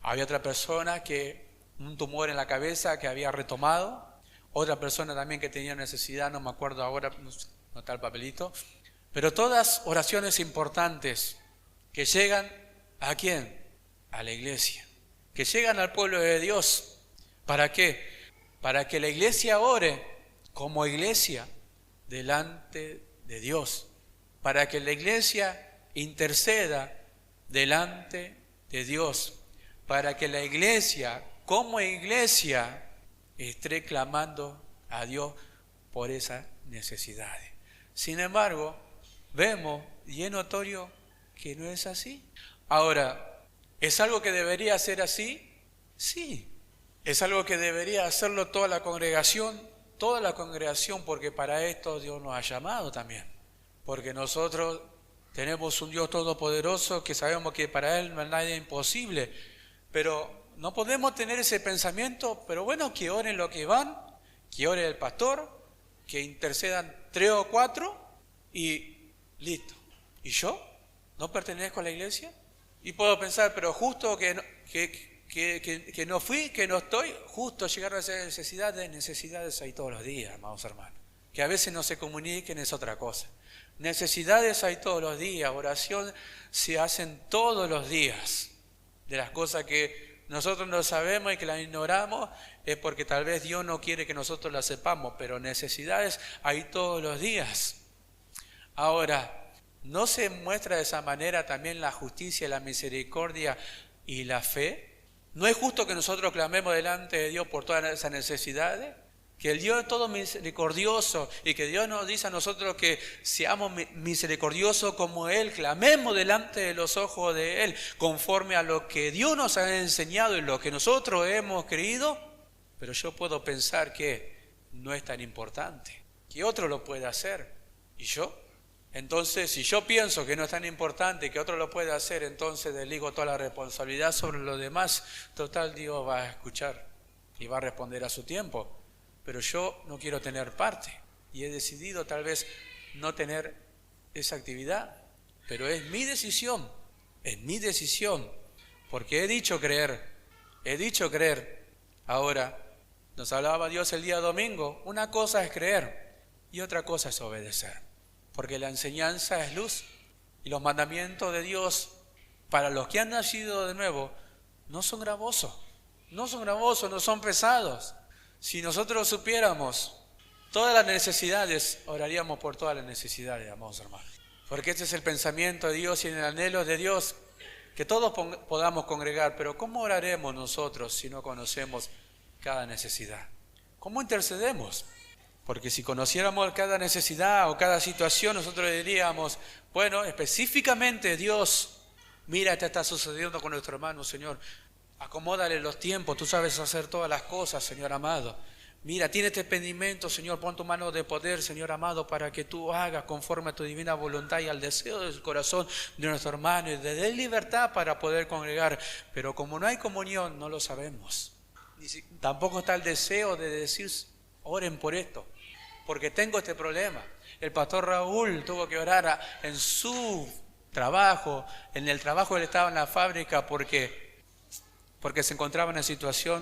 Había otra persona que un tumor en la cabeza que había retomado, otra persona también que tenía necesidad, no me acuerdo ahora, no está el papelito, pero todas oraciones importantes que llegan ¿a quién? A la iglesia, que llegan al pueblo de Dios. ¿Para qué? Para que la iglesia ore como iglesia delante de Dios, para que la iglesia interceda delante de Dios, para que la iglesia, como iglesia, esté clamando a Dios por esas necesidades. Sin embargo, vemos y es notorio que no es así. Ahora, ¿es algo que debería ser así? Sí. ¿Es algo que debería hacerlo toda la congregación? toda la congregación, porque para esto Dios nos ha llamado también. Porque nosotros tenemos un Dios todopoderoso que sabemos que para Él no hay nada imposible. Pero no podemos tener ese pensamiento, pero bueno, que oren lo que van, que ore el pastor, que intercedan 3 o 4 y listo. ¿Y yo? ¿No pertenezco a la iglesia? Y puedo pensar, pero justo que no fui, que no estoy, justo llegar a esas necesidades hay todos los días, amados hermanos. Que a veces no se comuniquen es otra cosa. Necesidades hay todos los días, oración se hacen todos los días. De las cosas que nosotros no sabemos y que las ignoramos es porque tal vez Dios no quiere que nosotros las sepamos, pero necesidades hay todos los días. Ahora, ¿no se muestra de esa manera también la justicia, la misericordia y la fe? ¿No es justo que nosotros clamemos delante de Dios por todas esas necesidades? Que el Dios es todo misericordioso y que Dios nos dice a nosotros que seamos misericordiosos como Él, clamemos delante de los ojos de Él, conforme a lo que Dios nos ha enseñado y lo que nosotros hemos creído. Pero yo puedo pensar que no es tan importante, que otro lo puede hacer. ¿Y yo? Entonces, si yo pienso que no es tan importante y que otro lo puede hacer, entonces desligo toda la responsabilidad sobre los demás. Total, Dios va a escuchar y va a responder a su tiempo. Pero yo no quiero tener parte y he decidido tal vez no tener esa actividad. Pero es mi decisión, porque he dicho creer. Ahora, nos hablaba Dios el día domingo, una cosa es creer y otra cosa es obedecer. Porque la enseñanza es luz y los mandamientos de Dios para los que han nacido de nuevo no son gravosos, no son pesados. Si nosotros supiéramos todas las necesidades, oraríamos por todas las necesidades, amados hermanos. Porque este es el pensamiento de Dios y el anhelo de Dios, que todos podamos congregar. Pero ¿cómo oraremos nosotros si no conocemos cada necesidad? ¿Cómo intercedemos? Porque si conociéramos cada necesidad o cada situación, nosotros diríamos, bueno, específicamente Dios, mira, esto está sucediendo con nuestro hermano, Señor. Acomódale los tiempos, tú sabes hacer todas las cosas, Señor amado. Mira, tiene este pedimento, Señor, pon tu mano de poder, Señor amado, para que tú hagas conforme a tu divina voluntad y al deseo del corazón de nuestro hermano y de dé libertad para poder congregar. Pero como no hay comunión, no lo sabemos. Tampoco está el deseo de decir, oren por esto, porque tengo este problema. El pastor Raúl tuvo que orar en su trabajo, en el trabajo él estaba en la fábrica porque se encontraba en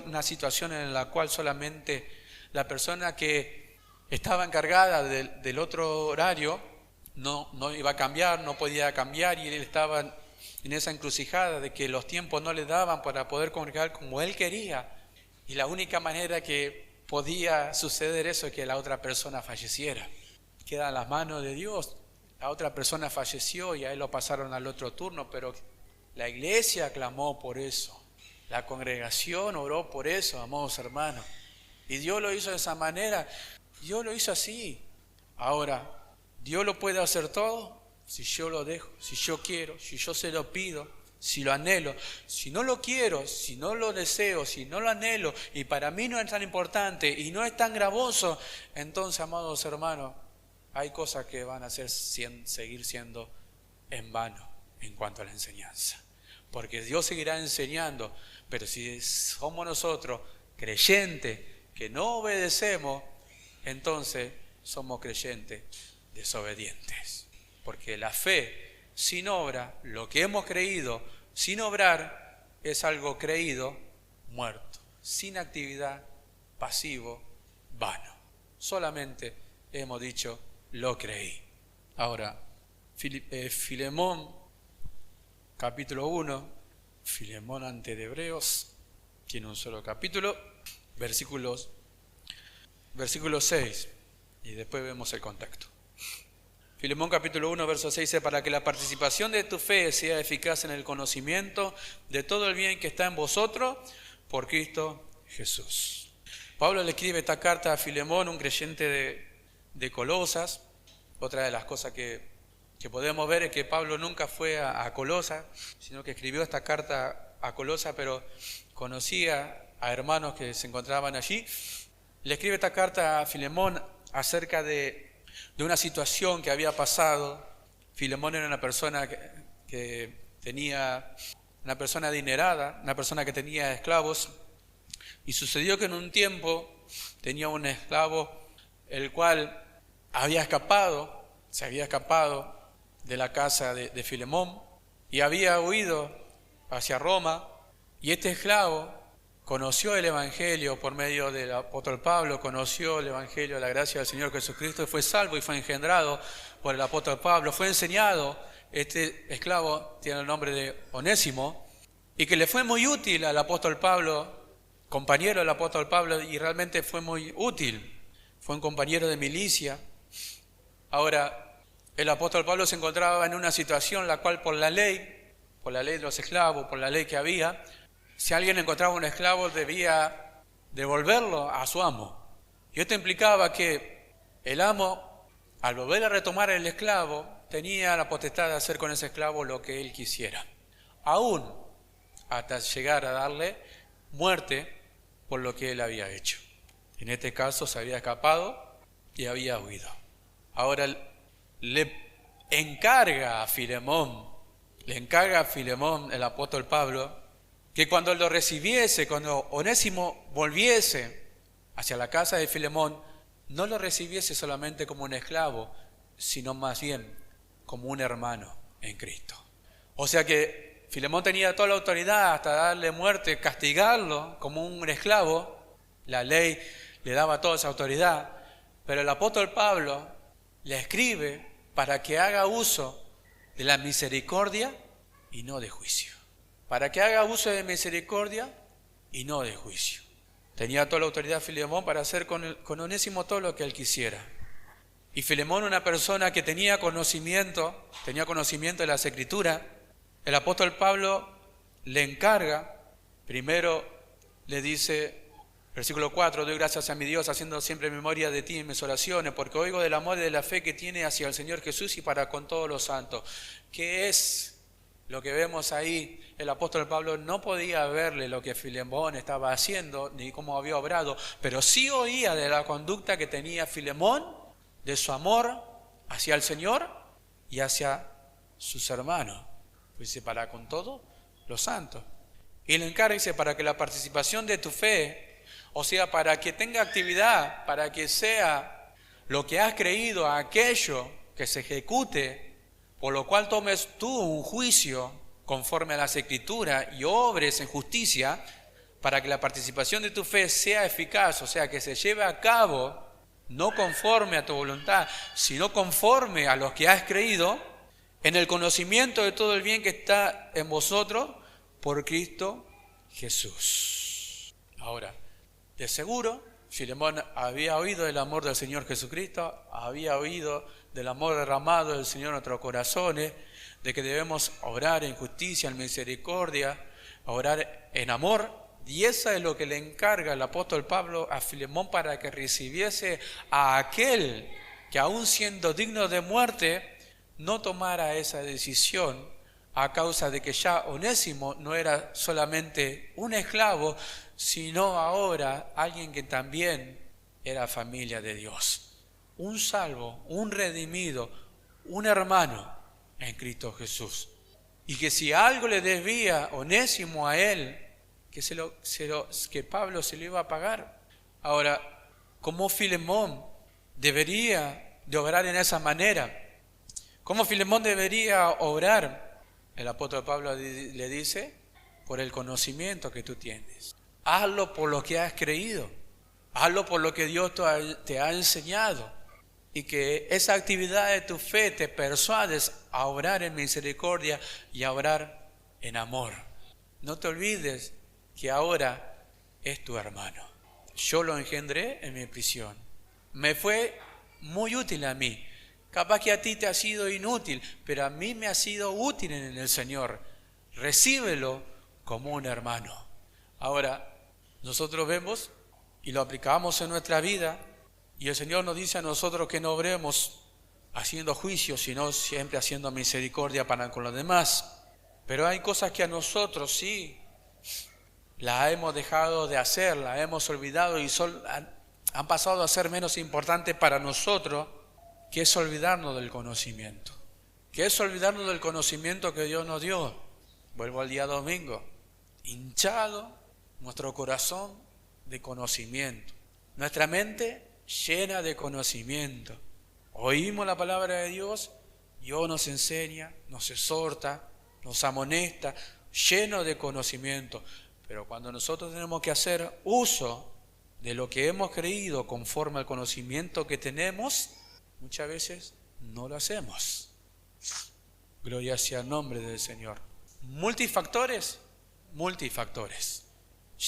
una situación en la cual solamente la persona que estaba encargada del otro horario no iba a cambiar, no podía cambiar, y él estaba en esa encrucijada de que los tiempos no le daban para poder congregar como él quería, y la única manera que podía suceder eso es que la otra persona falleciera. Queda en las manos de Dios. La otra persona falleció y a él lo pasaron al otro turno, pero la iglesia clamó por eso. La congregación oró por eso, amados hermanos. Y Dios lo hizo de esa manera. Dios lo hizo así. Ahora, ¿Dios lo puede hacer todo? Si yo lo dejo, si yo quiero, si yo se lo pido, si lo anhelo. Si no lo quiero, si no lo deseo, si no lo anhelo y para mí no es tan importante y no es tan gravoso, entonces, amados hermanos, hay cosas que van a seguir siendo en vano en cuanto a la enseñanza. Porque Dios seguirá enseñando, pero si somos nosotros creyentes que no obedecemos, entonces somos creyentes desobedientes. Porque la fe sin obra, lo que hemos creído sin obrar, es algo creído muerto, sin actividad, pasivo, vano. Solamente hemos dicho, lo creí. Ahora, Filemón, capítulo 1, Filemón antes de Hebreos, tiene un solo capítulo, versículo 6, y después vemos el contacto. Filemón capítulo 1, verso 6 dice, para que la participación de tu fe sea eficaz en el conocimiento de todo el bien que está en vosotros por Cristo Jesús. Pablo le escribe esta carta a Filemón, un creyente de Colosas. Otra de las cosas que podemos ver es que Pablo nunca fue a Colosas, sino que escribió esta carta a Colosas, pero conocía a hermanos que se encontraban allí Le escribe esta carta a Filemón acerca de una situación que había pasado. Filemón era una persona que tenía, una persona adinerada, una persona que tenía esclavos, y sucedió que en un tiempo tenía un esclavo el cual se había escapado de la casa de Filemón y había huido hacia Roma, y este esclavo conoció el Evangelio por medio del apóstol Pablo, conoció el Evangelio de la gracia del Señor Jesucristo y fue salvo y fue engendrado por el apóstol Pablo, fue enseñado. Este esclavo tiene el nombre de Onésimo, y que le fue muy útil al apóstol Pablo, compañero del apóstol Pablo, y realmente fue muy útil. Fue un compañero de milicia. Ahora, el apóstol Pablo se encontraba en una situación la cual por la ley de los esclavos, por la ley que había, si alguien encontraba un esclavo debía devolverlo a su amo. Y esto implicaba que el amo, al volver a retomar el esclavo, tenía la potestad de hacer con ese esclavo lo que él quisiera, aún hasta llegar a darle muerte por lo que él había hecho. En este caso se había escapado y había huido. Ahora le encarga a Filemón el apóstol Pablo, que cuando lo recibiese, cuando Onésimo volviese hacia la casa de Filemón, no lo recibiese solamente como un esclavo, sino más bien como un hermano en Cristo. O sea que Filemón tenía toda la autoridad hasta darle muerte, castigarlo como un esclavo. La ley le daba toda esa autoridad, pero el apóstol Pablo le escribe para que haga uso de la misericordia y no de juicio. Para que haga uso de misericordia y no de juicio. Tenía toda la autoridad Filemón para hacer con Onésimo todo lo que él quisiera. Y Filemón, una persona que tenía conocimiento de las Escrituras, el apóstol Pablo le encarga, primero le dice, versículo 4, doy gracias a mi Dios haciendo siempre memoria de ti en mis oraciones, porque oigo del amor y de la fe que tiene hacia el Señor Jesús y para con todos los santos. ¿Qué es lo que vemos ahí? El apóstol Pablo no podía verle lo que Filemón estaba haciendo, ni cómo había obrado, pero sí oía de la conducta que tenía Filemón, de su amor hacia el Señor y hacia sus hermanos. Dice, para con todos los santos. Y le encarga, dice, para que la participación de tu fe, o sea, para que tenga actividad, para que sea lo que has creído, aquello que se ejecute, por lo cual tomes tú un juicio conforme a las Escrituras y obres en justicia, para que la participación de tu fe sea eficaz, o sea, que se lleve a cabo, no conforme a tu voluntad, sino conforme a lo que has creído, en el conocimiento de todo el bien que está en vosotros por Cristo Jesús. Ahora, de seguro, Filemón había oído del amor del Señor Jesucristo, había oído del amor derramado del Señor en nuestros corazones, de que debemos orar en justicia, en misericordia, orar en amor, y eso es lo que le encarga el apóstol Pablo a Filemón para que recibiese a aquel que aún siendo digno de muerte, no tomara esa decisión a causa de que ya Onésimo no era solamente un esclavo, sino ahora alguien que también era familia de Dios. Un salvo, un redimido, un hermano en Cristo Jesús. Y que si algo le debía Onésimo a él, que Pablo se lo iba a pagar. Ahora, ¿cómo Filemón debería de obrar en esa manera? ¿Cómo Filemón debería obrar? El apóstol Pablo le dice, por el conocimiento que tú tienes. Hazlo por lo que has creído. Hazlo por lo que Dios te ha enseñado. Y que esa actividad de tu fe te persuades a obrar en misericordia y a obrar en amor. No te olvides que ahora es tu hermano. Yo lo engendré en mi prisión. Me fue muy útil a mí. Capaz que a ti te ha sido inútil, pero a mí me ha sido útil en el Señor. Recíbelo como un hermano. Ahora, nosotros vemos y lo aplicamos en nuestra vida, y el Señor nos dice a nosotros que no obremos haciendo juicio, sino siempre haciendo misericordia para con los demás. Pero hay cosas que a nosotros sí las hemos dejado de hacer, las hemos olvidado y han pasado a ser menos importantes para nosotros, que es olvidarnos del conocimiento. Que es olvidarnos del conocimiento que Dios nos dio. Vuelvo al día domingo. Hinchado nuestro corazón de conocimiento. Nuestra mente llena de conocimiento. Oímos la palabra de Dios, Dios nos enseña, nos exhorta, nos amonesta, lleno de conocimiento. Pero cuando nosotros tenemos que hacer uso de lo que hemos creído conforme al conocimiento que tenemos, muchas veces no lo hacemos. Gloria sea el nombre del Señor. Multifactores.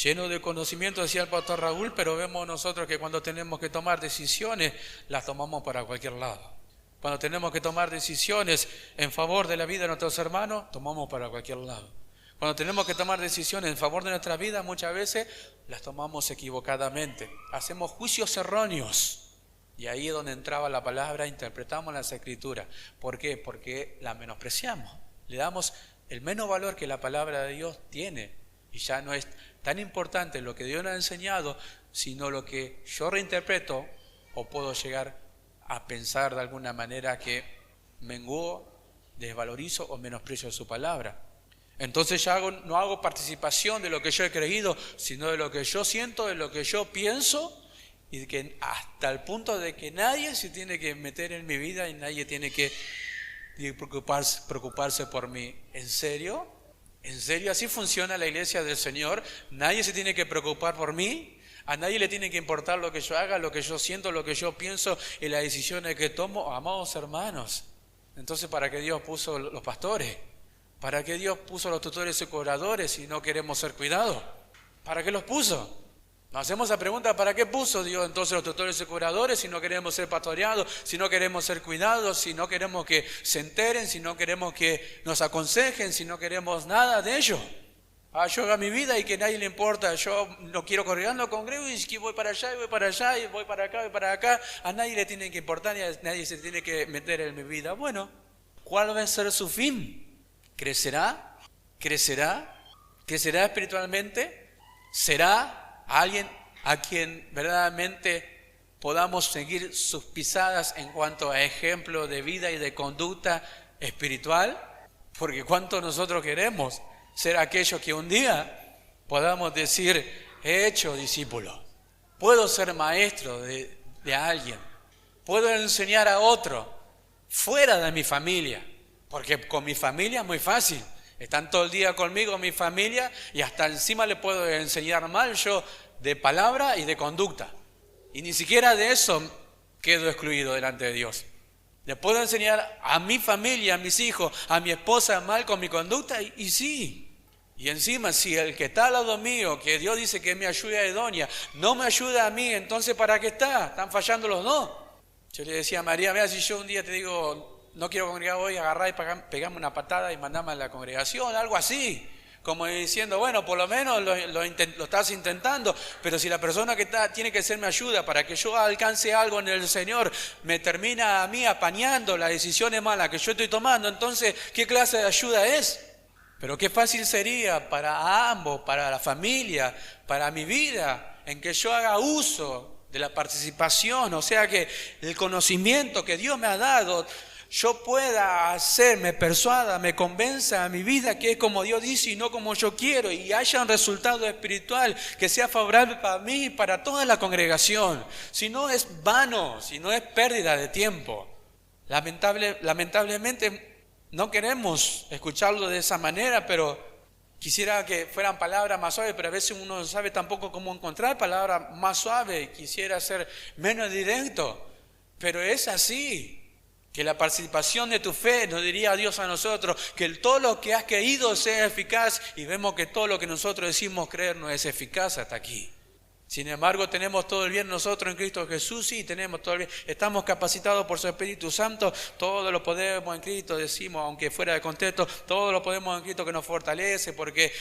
Lleno de conocimiento, decía el pastor Raúl, pero vemos nosotros que cuando tenemos que tomar decisiones, las tomamos para cualquier lado. Cuando tenemos que tomar decisiones en favor de la vida de nuestros hermanos, tomamos para cualquier lado. Cuando tenemos que tomar decisiones en favor de nuestra vida, muchas veces las tomamos equivocadamente. Hacemos juicios erróneos. Y ahí es donde entraba la palabra, interpretamos las Escrituras. ¿Por qué? Porque la menospreciamos. Le damos el menos valor que la palabra de Dios tiene. Y ya no es tan importante lo que Dios nos ha enseñado, sino lo que yo reinterpreto o puedo llegar a pensar de alguna manera que menguo, desvalorizo o menosprecio su palabra. Entonces ya no hago participación de lo que yo he creído, sino de lo que yo siento, de lo que yo pienso, y que hasta el punto de que nadie se tiene que meter en mi vida y nadie tiene que preocuparse por mí. ¿En serio? ¿En serio? ¿Así funciona la iglesia del Señor? ¿Nadie se tiene que preocupar por mí? ¿A nadie le tiene que importar lo que yo haga, lo que yo siento, lo que yo pienso y las decisiones que tomo? Amados hermanos, entonces ¿para qué Dios puso los pastores? ¿Para qué Dios puso los tutores y curadores si no queremos ser cuidados? ¿Para qué los puso? Nos hacemos la pregunta, ¿para qué puso Dios entonces los tutores y curadores si no queremos ser pastoreados, si no queremos ser cuidados, si no queremos que se enteren, si no queremos que nos aconsejen, si no queremos nada de ello? Yo hago mi vida y que a nadie le importa, yo no quiero congregar, no congrego y voy para allá y voy para allá y voy para acá y para acá, a nadie le tiene que importar y a nadie se tiene que meter en mi vida. Bueno, ¿cuál va a ser su fin? ¿Crecerá? ¿Crecerá? ¿Crecerá espiritualmente? ¿Será alguien a quien verdaderamente podamos seguir sus pisadas en cuanto a ejemplo de vida y de conducta espiritual? Porque ¿cuánto nosotros queremos ser aquellos que un día podamos decir, he hecho discípulo, puedo ser maestro de alguien, puedo enseñar a otro fuera de mi familia? Porque con mi familia es muy fácil. Están todo el día conmigo mi familia y hasta encima le puedo enseñar mal yo de palabra y de conducta. Y ni siquiera de eso quedo excluido delante de Dios. Le puedo enseñar a mi familia, a mis hijos, a mi esposa mal con mi conducta y sí. Y encima si el que está al lado mío, que Dios dice que es mi ayuda idónea, no me ayuda a mí, entonces ¿para qué está? Están fallando los dos. Yo le decía a María, mira, si yo un día te digo, no quiero congregar hoy, agarrá y pegame una patada y mandame a la congregación, algo así. Como diciendo, bueno, por lo menos lo estás intentando, pero si la persona que tiene que ser mi ayuda para que yo alcance algo en el Señor me termina a mí apañando las decisiones malas que yo estoy tomando, entonces, ¿qué clase de ayuda es? Pero qué fácil sería para ambos, para la familia, para mi vida, en que yo haga uso de la participación, o sea que el conocimiento que Dios me ha dado, yo pueda hacer, me persuada, me convenza a mi vida que es como Dios dice y no como yo quiero, y haya un resultado espiritual que sea favorable para mí y para toda la congregación. Si no es vano, si no es pérdida de tiempo. Lamentablemente no queremos escucharlo de esa manera, pero quisiera que fueran palabras más suaves, pero a veces uno no sabe tampoco cómo encontrar palabras más suaves, quisiera ser menos directo, pero es así. Que la participación de tu fe nos diría Dios a nosotros, que todo lo que has creído sea eficaz, y vemos que todo lo que nosotros decimos creer no es eficaz hasta aquí. Sin embargo, tenemos todo el bien nosotros en Cristo Jesús, sí, tenemos todo el bien, estamos capacitados por su Espíritu Santo, todo lo podemos en Cristo, decimos, aunque fuera de contexto, todo lo podemos en Cristo que nos fortalece, porque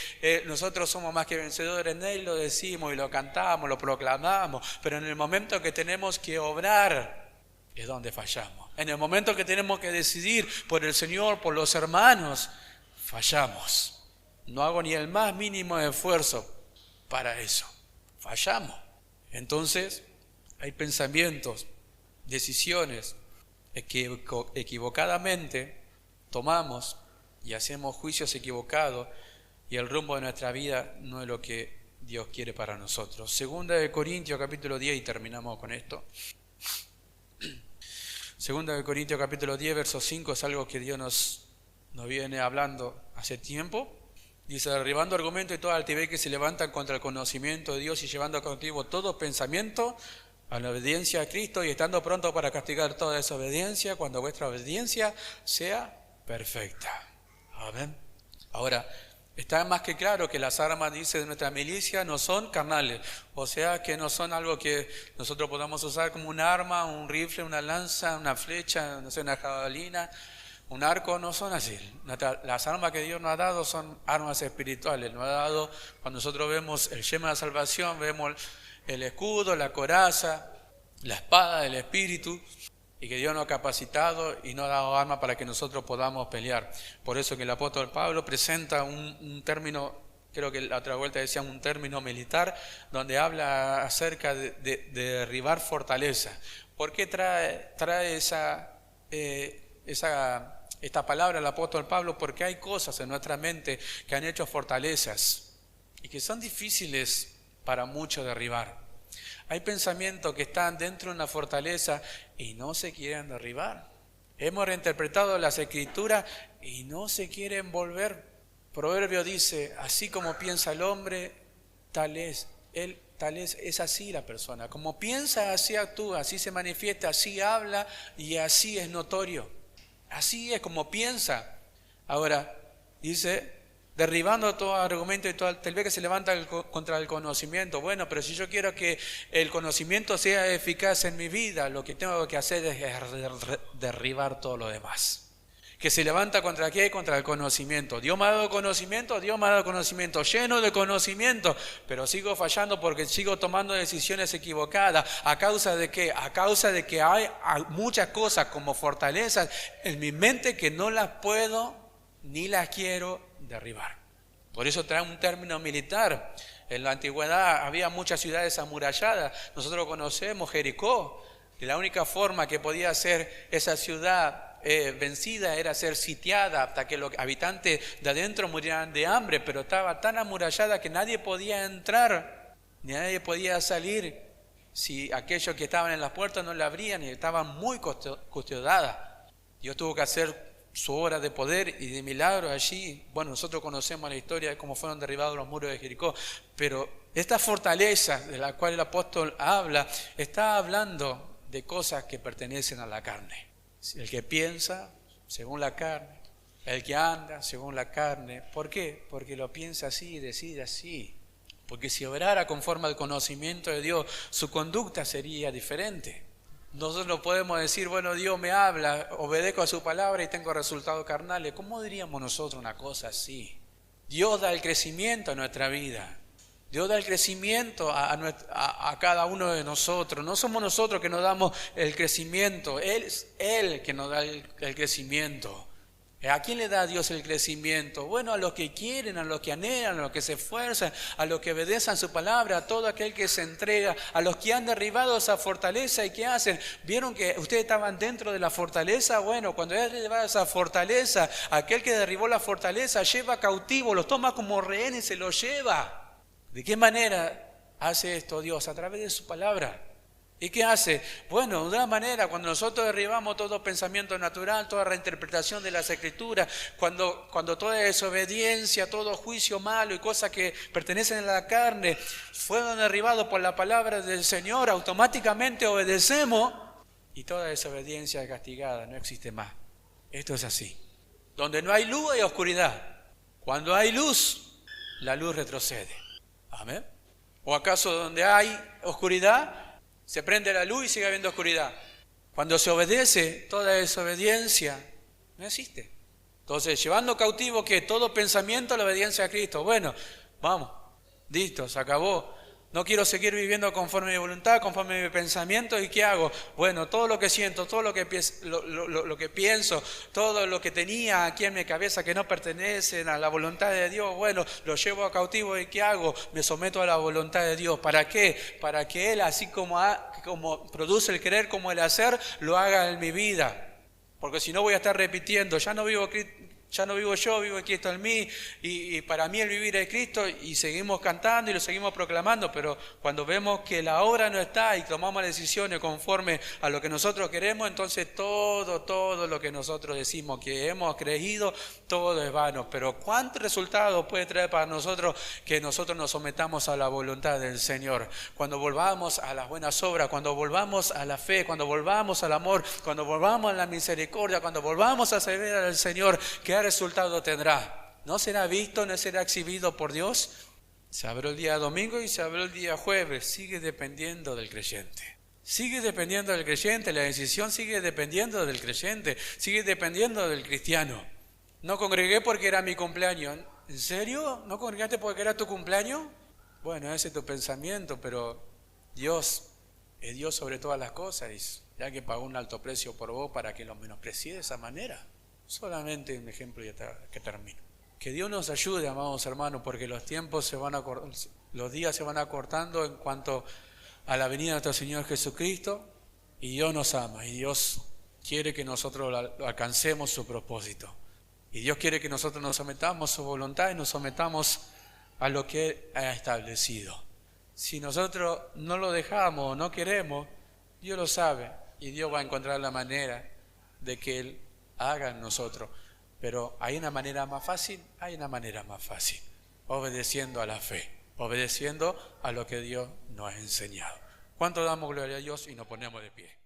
nosotros somos más que vencedores en Él, lo decimos y lo cantamos, lo proclamamos, pero en el momento que tenemos que obrar, es donde fallamos. En el momento que tenemos que decidir por el Señor, por los hermanos, fallamos. No hago ni el más mínimo esfuerzo para eso. Fallamos. Entonces, hay pensamientos, decisiones que equivocadamente tomamos y hacemos juicios equivocados y el rumbo de nuestra vida no es lo que Dios quiere para nosotros. Segunda de Corintios capítulo 10, y terminamos con esto. Segunda de Corintios capítulo 10, verso 5, es algo que Dios nos viene hablando hace tiempo. Dice: derribando argumentos y toda altivez que se levantan contra el conocimiento de Dios y llevando cautivo todo pensamiento a la obediencia a Cristo, y estando pronto para castigar toda desobediencia cuando vuestra obediencia sea perfecta. Amén. Ahora, está más que claro que las armas, dice, de nuestra milicia no son carnales, o sea que no son algo que nosotros podamos usar como un arma, un rifle, una lanza, una flecha, no sé, una jabalina, un arco. No son así. Las armas que Dios nos ha dado son armas espirituales. Nos ha dado, cuando nosotros vemos el yelmo de la salvación, vemos el escudo, la coraza, la espada del Espíritu, y que Dios nos ha capacitado y nos ha dado armas para que nosotros podamos pelear. Por eso que el apóstol Pablo presenta un término, creo que la otra vuelta decía un término militar, donde habla acerca de derribar fortaleza. ¿Por qué trae esta palabra el apóstol Pablo? Porque hay cosas en nuestra mente que han hecho fortalezas y que son difíciles para muchos derribar. Hay pensamientos que están dentro de una fortaleza y no se quieren derribar. Hemos reinterpretado las Escrituras y no se quieren volver. Proverbio dice: así como piensa el hombre, tal es así la persona. Como piensa, así actúa, así se manifiesta, así habla y así es notorio. Así es como piensa. Ahora, dice: derribando todo argumento y toda altivez que se levanta contra el conocimiento. Bueno, pero si yo quiero que el conocimiento sea eficaz en mi vida, lo que tengo que hacer es derribar todo lo demás. Que se levanta contra qué? Contra el conocimiento. Dios me ha dado conocimiento, lleno de conocimiento, pero sigo fallando porque sigo tomando decisiones equivocadas. ¿A causa de qué? A causa de que hay muchas cosas como fortalezas en mi mente que no las puedo ni las quiero derribar. Por eso trae un término militar. En la antigüedad había muchas ciudades amuralladas. Nosotros conocemos Jericó, y la única forma que podía ser esa ciudad vencida era ser sitiada hasta que los habitantes de adentro murieran de hambre, pero estaba tan amurallada que nadie podía entrar, ni nadie podía salir si aquellos que estaban en las puertas no la abrían, y estaban muy custodiadas. Dios tuvo que hacer su obra de poder y de milagro allí. Bueno, nosotros conocemos la historia de cómo fueron derribados los muros de Jericó, pero esta fortaleza de la cual el apóstol habla, está hablando de cosas que pertenecen a la carne. El que piensa según la carne, el que anda según la carne. ¿Por qué? Porque lo piensa así y decide así. Porque si obrara conforme al conocimiento de Dios, su conducta sería diferente. Nosotros no podemos decir: bueno, Dios me habla, obedezco a su palabra y tengo resultados carnales. ¿Cómo diríamos nosotros una cosa así? Dios da el crecimiento a nuestra vida. Dios da el crecimiento a cada uno de nosotros. No somos nosotros que nos damos el crecimiento. Él es Él que nos da el crecimiento. ¿A quién le da Dios el crecimiento? Bueno, a los que quieren, a los que anhelan, a los que se esfuerzan, a los que obedecen su palabra, a todo aquel que se entrega, a los que han derribado esa fortaleza. ¿Y qué hacen? ¿Vieron que ustedes estaban dentro de la fortaleza? Bueno, cuando es derribada esa fortaleza, aquel que derribó la fortaleza lleva cautivo, los toma como rehenes y se los lleva. ¿De qué manera hace esto Dios? A través de su palabra. ¿Y qué hace? Bueno, de una manera, cuando nosotros derribamos todo pensamiento natural, toda reinterpretación de las Escrituras, cuando toda desobediencia, todo juicio malo y cosas que pertenecen a la carne fueron derribados por la palabra del Señor, automáticamente obedecemos y toda desobediencia es castigada, no existe más. Esto es así. Donde no hay luz hay oscuridad. Cuando hay luz, la luz retrocede. ¿Amén? ¿O acaso donde hay oscuridad se prende la luz y sigue habiendo oscuridad? Cuando se obedece, toda desobediencia no existe. Entonces, llevando cautivo que todo pensamiento a la obediencia a Cristo. Bueno, vamos, listo, se acabó. No quiero seguir viviendo conforme a mi voluntad, conforme a mi pensamiento. ¿Y qué hago? Bueno, todo lo que siento, todo lo que pienso, todo lo que tenía aquí en mi cabeza que no pertenecen a la voluntad de Dios, bueno, lo llevo a cautivo. ¿Y qué hago? Me someto a la voluntad de Dios. ¿Para qué? Para que Él, así como produce el querer como el hacer, lo haga en mi vida. Porque si no voy a estar repitiendo, ya no vivo yo, vivo Cristo en mí, y para mí el vivir es Cristo, y seguimos cantando y lo seguimos proclamando, pero cuando vemos que la obra no está y tomamos decisiones conforme a lo que nosotros queremos, entonces todo lo que nosotros decimos que hemos creído, todo es vano. Pero ¿cuánto resultado puede traer para nosotros que nosotros nos sometamos a la voluntad del Señor? Cuando volvamos a las buenas obras, cuando volvamos a la fe, cuando volvamos al amor, cuando volvamos a la misericordia, cuando volvamos a servir al Señor, ¿qué resultado tendrá? ¿No será visto, no será exhibido por Dios? Se abrió el día domingo y se abrió el día jueves. Sigue dependiendo del creyente. Sigue dependiendo del creyente. La decisión sigue dependiendo del creyente. Sigue dependiendo del cristiano. No congregué porque era mi cumpleaños. ¿En serio? ¿No congregaste porque era tu cumpleaños? Bueno, ese es tu pensamiento, pero Dios es Dios sobre todas las cosas, ya que pagó un alto precio por vos para que lo menosprecie de esa manera. Solamente un ejemplo y que termino. Que Dios nos ayude, amados hermanos, porque los días se van acortando en cuanto a la venida de nuestro Señor Jesucristo, y Dios nos ama, y Dios quiere que nosotros alcancemos su propósito. Y Dios quiere que nosotros nos sometamos a su voluntad y nos sometamos a lo que Él ha establecido. Si nosotros no lo dejamos, no queremos, Dios lo sabe, y Dios va a encontrar la manera de que Él haga en nosotros. Pero hay una manera más fácil, obedeciendo a la fe, obedeciendo a lo que Dios nos ha enseñado. ¿Cuánto damos gloria a Dios y nos ponemos de pie?